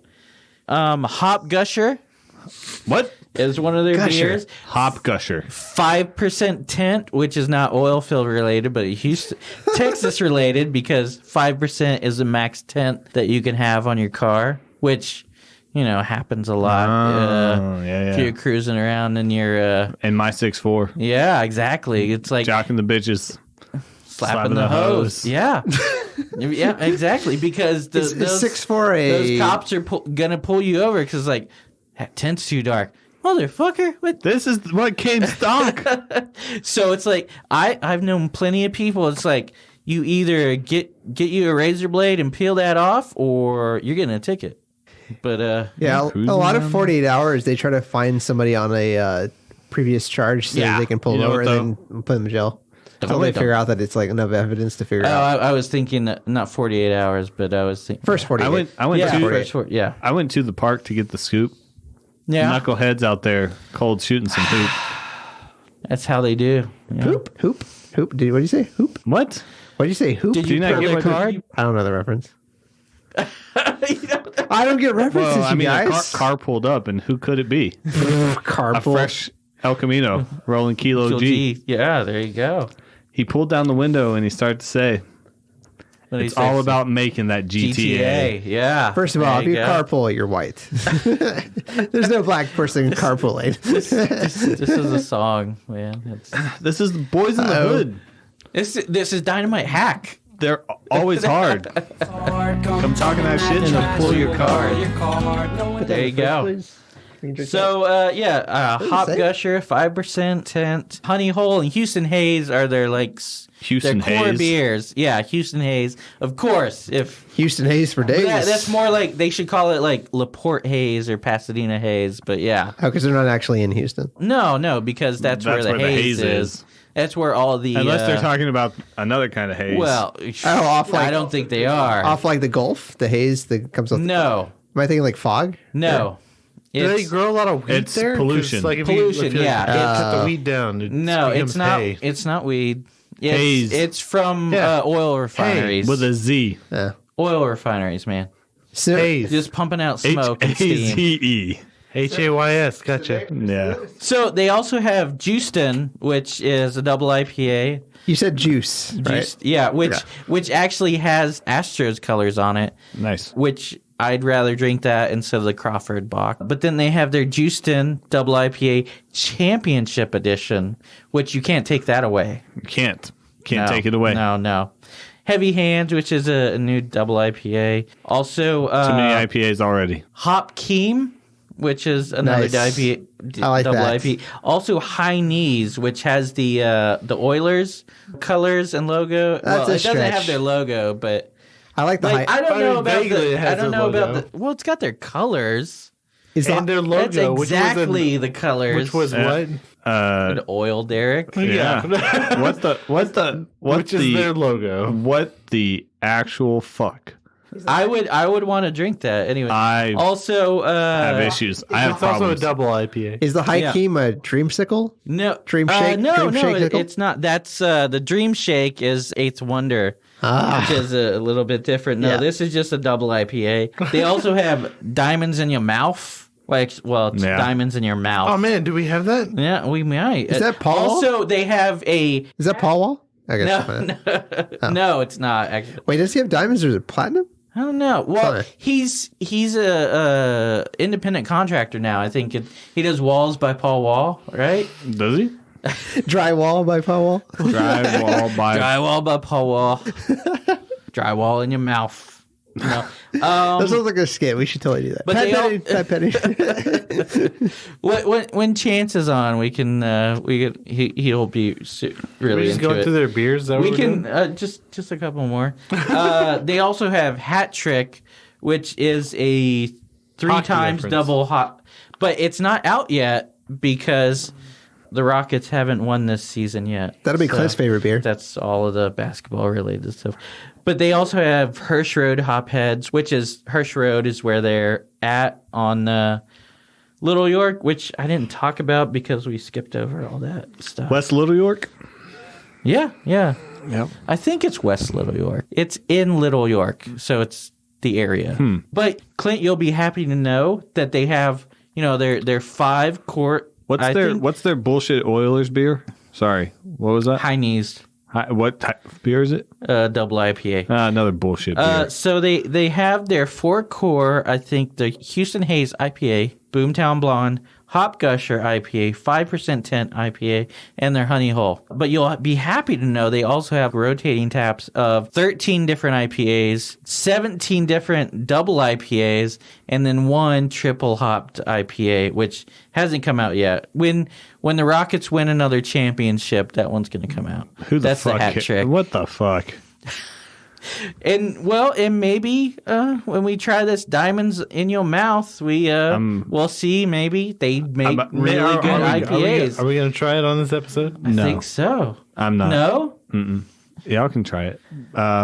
Hop Gusher what? is one of their Gusher. beers. Hop gusher. 5% tent, which is not oil field related, but Houston, Texas related because 5% is the max tent that you can have on your car, which happens a lot. If you're cruising around and you're And my 6'4". yeah, exactly. It's like Jocking the bitches. slapping the hose. Yeah. Yeah, exactly. Because It's those 6'4" those cops are gonna pull you over because like that tent's too dark. Motherfucker, what? This is what came stock. So it's like I've known plenty of people. It's like you either get you a razor blade and peel that off, or you're getting a ticket. But Yeah, cruising a lot of around 48 hours, they try to find somebody on a previous charge so that they can pull You them know over what, and then put them in jail. Until they they don't. figure out that it's like enough evidence to figure out. I was thinking not 48 hours, but I was thinking First 48. I went yeah, to first, I went to the park to get the scoop. yeah. Knuckleheads out there, cold shooting some hoop. That's how they do. Yeah. Hoop. What did you say? Hoop. What? What did you say? Hoop. Did you not put get the what- card? I don't know the reference. I don't get references, Well, I mean, you a guys. car pulled up, and who could it be? A Carpool. fresh El Camino rolling Kilo G. Yeah, there you go. He pulled down the window and he started to say, What do you "It's say? all about making that GTA." GTA. Yeah. First of all, if There you go. carpool, you're white. There's no black person carpooling. This is a song, man. This is the Boys in the Uh-oh. Hood. This is Dynamite Hack. They're always hard. Come talking that shit and they'll pull your card. There you go. So, Hop say? Gusher, 5% tent. Honey Hole and Houston Haze are their, Houston their core Haze? beers. Yeah, Houston Haze. Of course, if... Houston Haze for days. That's more like, they should call it, LaPorte Haze or Pasadena Haze, but yeah. Oh, because they're not actually in Houston. No, because that's where the haze is. That's where all the... Unless they're talking about another kind of haze. Well, off I don't think they are. Off like the Gulf, the haze that comes off. No. Am I thinking like fog? No. Do they grow a lot of wheat It's there? 'Cause, pollution. Like if Pollution, you, yeah. can't cut the wheat down. No, it's becomes not. hay. It's not weed. Haze. It's from Yeah. oil refineries. with a Z. Oil refineries, man. So, Haze. Just pumping out smoke and steam. H-A-Z-E. Hays. Gotcha. Yeah. So they also have Juiced, which is a double IPA. you said juice, right? Juiced- yeah, which actually has Astros colors on it. Nice. Which I'd rather drink that instead of the Crawford Bock. But then they have their Juiced double IPA Championship Edition, which you can't take that away. You can't No. take it away. No. Heavy Hands, which is a new double IPA. Also, Too many IPAs already. Hop Keem, which is another Nice. IPA, I like double that. IPA. Also, High Knees, which has the Oilers colors and logo. That's well, a it doesn't stretch. have their logo, but I like the like high. I don't know about vaguely it the. has I don't their know about logo. the. Well, it's got their colors. Is And their logo, That's exactly which the colors. was what? An oil derrick. Yeah. what Which is their logo? What the actual fuck? I would want to drink that anyway. I also have issues. I have It's also a problems. double IPA. Is the high Yeah. keem a dreamsicle? No, Dream Shake? No, Dream Shake nickel? it's not. That's the Dream Shake is Eighth Wonder, which is a little bit different. No, Yeah. this is just a double IPA. They also have Diamonds in Your Mouth. It's Yeah. Diamonds in Your Mouth. Oh man, do we have that? Yeah, we might. Is that Paul? Also, they have a Is that Paul Wall? I guess. no, it's not actually. Wait, does he have diamonds or is it platinum? I don't know. Well, Fine. he's a independent contractor now. I think he does walls by Paul Wall, right? Does he? Drywall by Paul Wall. Drywall by. Drywall by Paul Wall. Drywall in your mouth. No. That sounds like a skit. We should totally do that. But Pat Penny. when Chance is on, we can he'll be really We just into going it. through their beers. Is that We what we're can doing? just a couple more. They also have Hat Trick, which is a 3 Hockey times reference. double hot, but it's not out yet because the Rockets haven't won this season yet. That'll be So Clint's favorite beer. That's all of the basketball related stuff. But they also have Hirsch Road Hopheads, which is Hirsch Road is where they're at on Little York, which I didn't talk about because we skipped over all that stuff. West Little York? Yeah. Yep. I think it's West Little York. It's in Little York, so it's the area. But Clint, you'll be happy to know that they have, their 5-quart. What's their bullshit Oilers beer? Sorry. What was that? High Knees What type of beer is it? double IPA. Another bullshit beer. So they have their 4-core, I think, the Houston Haze IPA, Boomtown Blonde, Hop Gusher IPA, 5% tent IPA, and their Honey Hole. But you'll be happy to know they also have rotating taps of 13 different IPAs, 17 different double IPAs, and then 1 triple hopped IPA, which hasn't come out yet. When the Rockets win another championship, that one's going to come out. Who the That's fuck? the hat trick. What the fuck? And maybe when we try this Diamonds in Your Mouth, we'll see. Maybe they make really good IPAs. Are we going to try it on this episode? I think so. I'm not. No, Y'all can try it.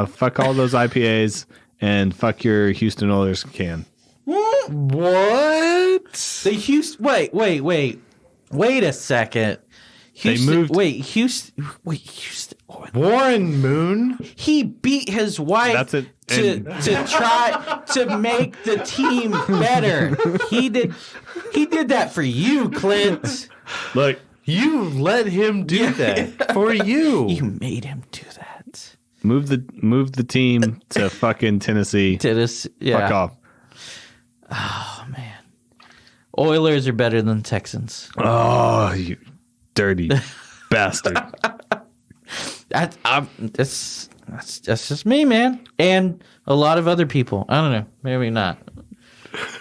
Fuck all those IPAs and fuck your Houston Oilers can. What? the Houston. Wait a second. Houston, moved- Houston. Oh, Warren Moon? he beat his wife That's it. to try to make the team better. He did that for you, Clint. Look, You let him do that for you. You made him do that. move the team to fucking Tennessee. To this, yeah. Fuck off. Oh man, Oilers are better than Texans. Oh, you dirty bastard. That's just me, man, and a lot of other people. I don't know, maybe not.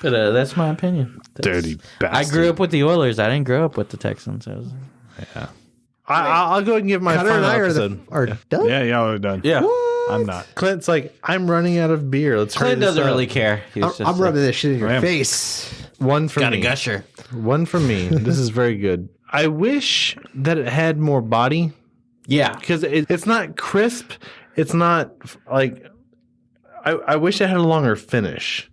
But that's my opinion. Dirty bastard. I grew up with the Oilers. I didn't grow up with the Texans. I'll go ahead and give my Cutter and final I episode. are done. Yeah, y'all are done. Yeah. I'm not. Clint's like, I'm running out of beer. Let's hurry Clint this doesn't up. really care. He was I'm rubbing this shit in your Ram. face. One for got a me. gusher. One for me. This is very good. I wish that it had more body Yeah. because it's not crisp. It's not like I wish it had a longer finish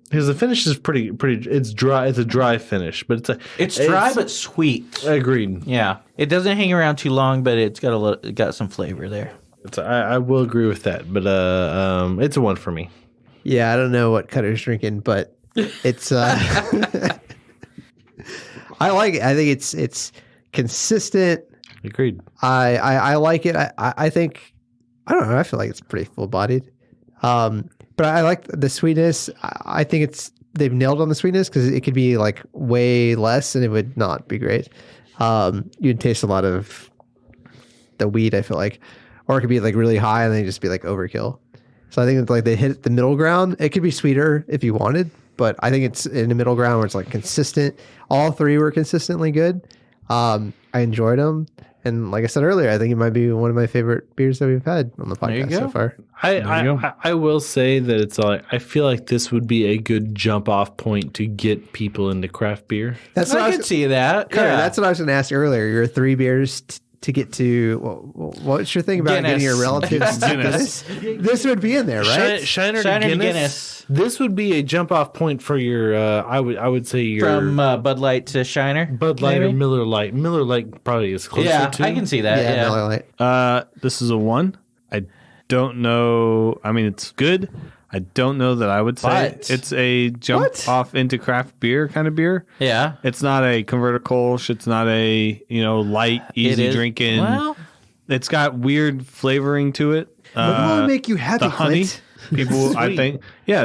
because the finish is pretty. It's dry. It's a dry finish, but It's dry but sweet. agreed. Yeah. It doesn't hang around too long, but it's got some flavor there. I will agree with that, but it's a one for me. Yeah, I don't know what Cutter's drinking, but it's I like it. I think it's consistent. Agreed. I like it. I think I don't know. I feel like it's pretty full bodied. But I like the sweetness. I think they've nailed on the sweetness because it could be like way less and it would not be great. You'd taste a lot of the weed, I feel like, or it could be like really high and then just be like overkill. So I think it's like they hit the middle ground. It could be sweeter if you wanted, but I think it's in the middle ground where it's like consistent. All three were consistently good. I enjoyed them. And like I said earlier, I think it might be one of my favorite beers that we've had on the podcast so far. I will say that it's like I feel like this would be a good jump off point to get people into craft beer. That's what I could see that. Carter, Yeah. that's what I was going to ask earlier. Your three beers to get to. What's your thing about getting your relatives to Guinness? This would be in there, right? Shiner to Guinness. This would be a jump off point for your. I would say your From Bud Light to Shiner. Bud Light maybe? or Miller Light. Miller Light probably is closer Yeah, to. I can see that. Yeah. Miller Lite. This is a 1. I don't know. I mean, it's good. I don't know that I would say But- it's a jump off into craft beer kind of beer. Yeah. It's not a converter Kolsch. It's not a light, easy is- drinking. Well, It's got weird flavoring to it. What will make you happy, The honey, Clint? people, I Sweet. think,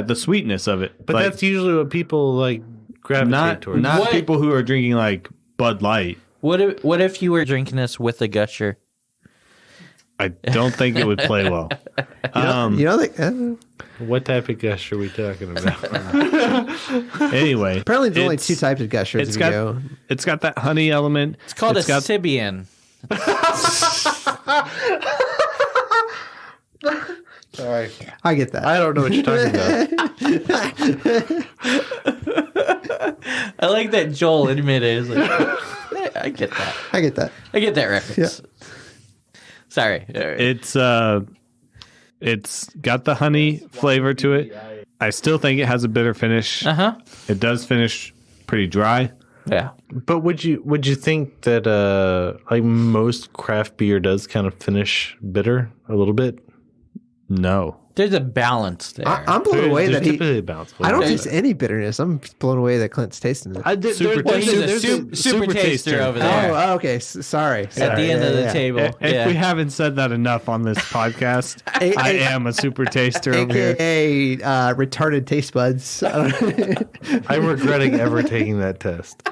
the sweetness of it. But Like, that's usually what people like gravitate not towards. What- people who are drinking like Bud Light. what if you were drinking this with a gusher? I don't think it would play well. What type of gush are we talking about? Anyway, Apparently, there's only it's- two types of gushers. It's If you got go. it's got that honey element. It's called a got Sibian. Sorry, I get that. I don't know what you're talking about. I like that Joel admitted. It's like, I get that. I get that. I get that reference. Sorry. All right. It's got the honey flavor to it. I still think it has a bitter finish. Uh-huh. It does finish pretty dry. Yeah. But would you think that like most craft beer does kind of finish bitter a little bit? No. There's a balance there. I'm blown away that he. typically a balance. I don't taste any bitterness. I'm blown away that Clint's tasting it. Super well, he's a taster. super taster over there. Oh, okay. Sorry. At the end of the table. If we haven't said that enough on this podcast, I am a super taster over here. AKA retarded taste buds. I'm regretting ever taking that test.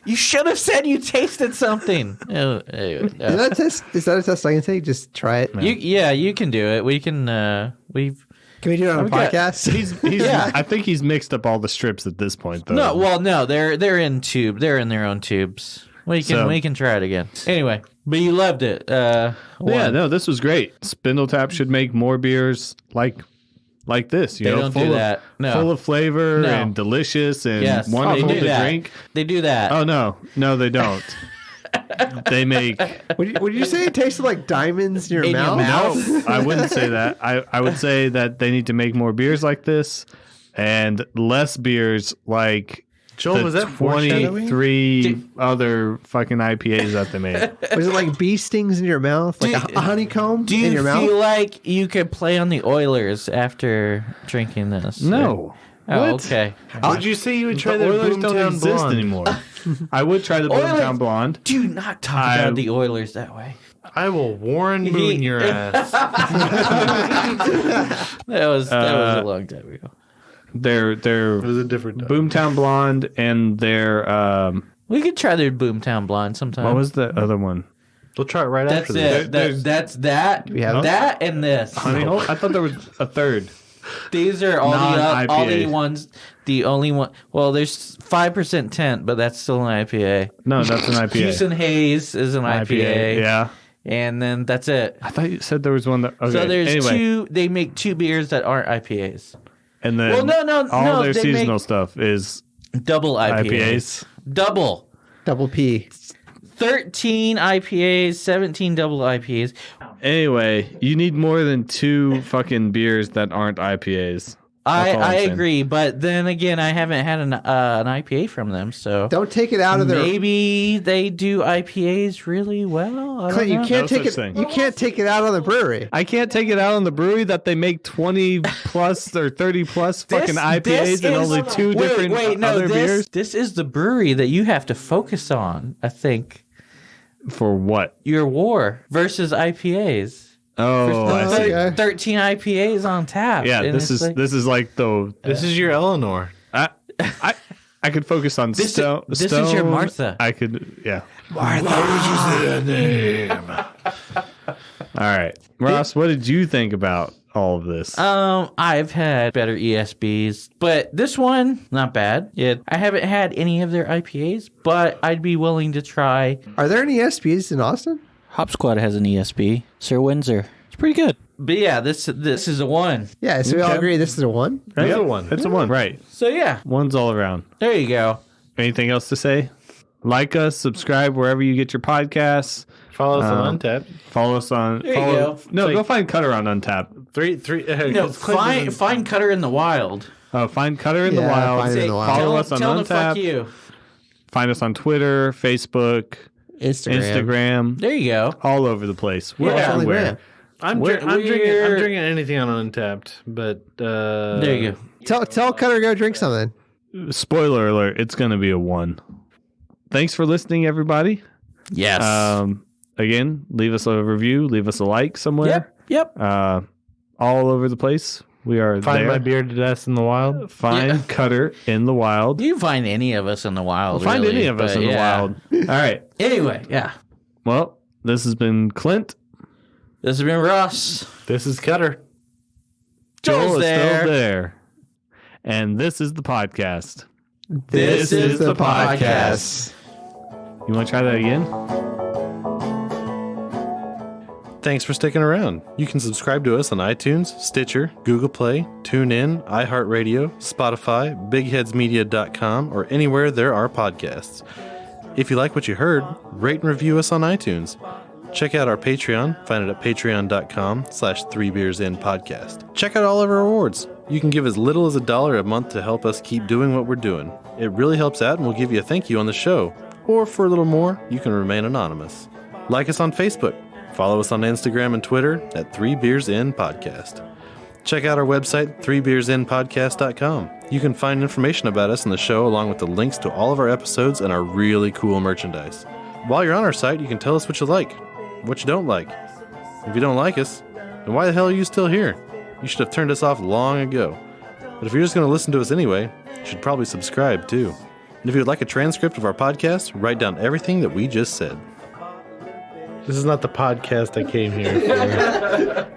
You should have said you tasted something. Oh, anyway, Is that a test? Is that a test I can take? Just try it. you can do it. We can. Can we do it on a podcast? He's Yeah. I think he's mixed up all the strips at this point, though. No. They're in tube. They're in their own tubes. We can try it again. Anyway, but you loved it. Yeah, no, this was great. Spindletap should make more beers like this. You They know, don't full do of, that. No. full of flavor No. and delicious and Yes, wonderful they to do that. drink. They do that. Oh no, they don't. They make Would you say it tasted like diamonds in your In your mouth? mouth? no. I wouldn't say that. I would say that they need to make more beers like this and less beers like Joel, was the that foreshadowing? 23 other fucking IPAs that they made. Was it like bee stings in your mouth? Like a honeycomb Do in you your feel mouth? like you could play on the Oilers after drinking this? No. Oh, What? okay. Would you say you would try The the Oilers don't Boomtown exist Blonde anymore. I would try the Oilers- Boomtown Blonde. Do not talk about the Oilers that way. I will Warren Moon your ass. That was a long time ago. They're It was a different time. Boomtown Blonde and their We could try their Boomtown Blonde sometime. what was the other one? We'll try it right That's after this. it. There's- That's that. we have That and this. Honey Hole? I thought there was a third. These are all Non-IPA. the ones. The only one. Well, there's 5% tent, but that's still an IPA. No, that's an IPA. Houston Haze is an IPA. Yeah. And then that's it. I thought you said there was one that. Okay. So there's anyway, two. They make 2 beers that aren't IPAs. And then no, their they seasonal make stuff is double IPAs. Double. Double P. 13 IPAs, 17 double IPAs. Anyway, you need more than 2 fucking beers that aren't IPAs. That's all I'm I saying. agree, but then again, I haven't had an IPA from them, so Don't take it out of their. maybe they do IPAs really well. I don't Clint, you know. can't No take such it. thing. You can't take it out on the brewery. I can't take it out on the brewery that they make 20 plus or 30 plus fucking IPAs and only 2 different other beers. This is the brewery that you have to focus on, I think. For what? Your war versus IPAs. Oh, I see. Okay. 13 IPAs on tap. Yeah, and this it's is like- this is like the This is your Eleanor. I could focus on This Stone. is your Stone. Martha. I could, yeah. All right, Ross, what did you think about all of this? I've had better ESBs, but this one not bad. I haven't had any of their IPAs, but I'd be willing to try. Are there any SPs in Austin? Hop Squad has an ESB. Sir Windsor. It's pretty good. But yeah, this is a one. Yeah, so we all Okay. agree this is a 1. Right? Another one. It's a one, right? So yeah, One's all around. there you go. Anything else to say? Like us, subscribe wherever you get your podcasts. Follow us on Untapped. Follow us on. There you follow, go. No, Like- go find Cutter on Untapped. Three. No, find Cutter in the wild. Find Cutter in the Yeah, Wild. find it in the wild. Follow us on tell them to fuck Untapped. you. Find us on Twitter, Facebook, Instagram, There you go. all over the place. We're Yeah. everywhere. I'm We're- drinking anything on Untapped, but There you go. Tell Cutter to go drink something. Spoiler alert, it's going to be a 1. Thanks for listening, everybody. Yes. Again, leave us a review, leave us a like somewhere. Yep. All over the place. We are Find there. my bearded ass in the wild. Find Cutter in the wild. You can find any of us in the wild. Find really, any of us but in the yeah. wild. All right. Anyway, yeah. Well, this has been Clint. This has been Ross. This is Cutter. Joel Joel's is there. still there. And this is the podcast. This is the podcast. You want to try that again? Thanks for sticking around. You can subscribe to us on iTunes, Stitcher, Google Play, TuneIn, iHeartRadio, Spotify, BigHeadsMedia.com, or anywhere there are podcasts. If you like what you heard, rate and review us on iTunes. Check out our Patreon. Find it at patreon.com/3beersinpodcast. Check out all of our awards. You can give as little as $1 a month to help us keep doing what we're doing. It really helps out and we'll give you a thank you on the show. Or for a little more, you can remain anonymous. Like us on Facebook. Follow us on Instagram and Twitter at 3beersinpodcast. Check out our website, 3beersinpodcast.com. You can find information about us and the show along with the links to all of our episodes and our really cool merchandise. While you're on our site, you can tell us what you like, what you don't like. If you don't like us, then why the hell are you still here? You should have turned us off long ago. But if you're just going to listen to us anyway, you should probably subscribe too. And if you would like a transcript of our podcast, write down everything that we just said. This is not the podcast I came here for.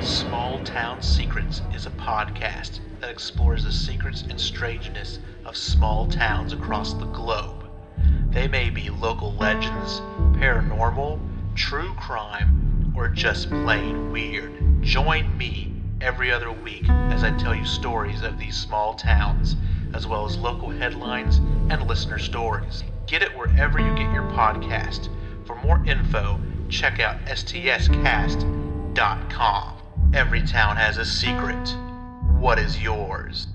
Small Town Secrets is a podcast that explores the secrets and strangeness of small towns across the globe. They may be local legends, paranormal, true crime, or just plain weird. Join me every other week as I tell you stories of these small towns, as well as local headlines and listener stories. Get it wherever you get your podcast. For more info, check out stscast.com. Every town has a secret. What is yours?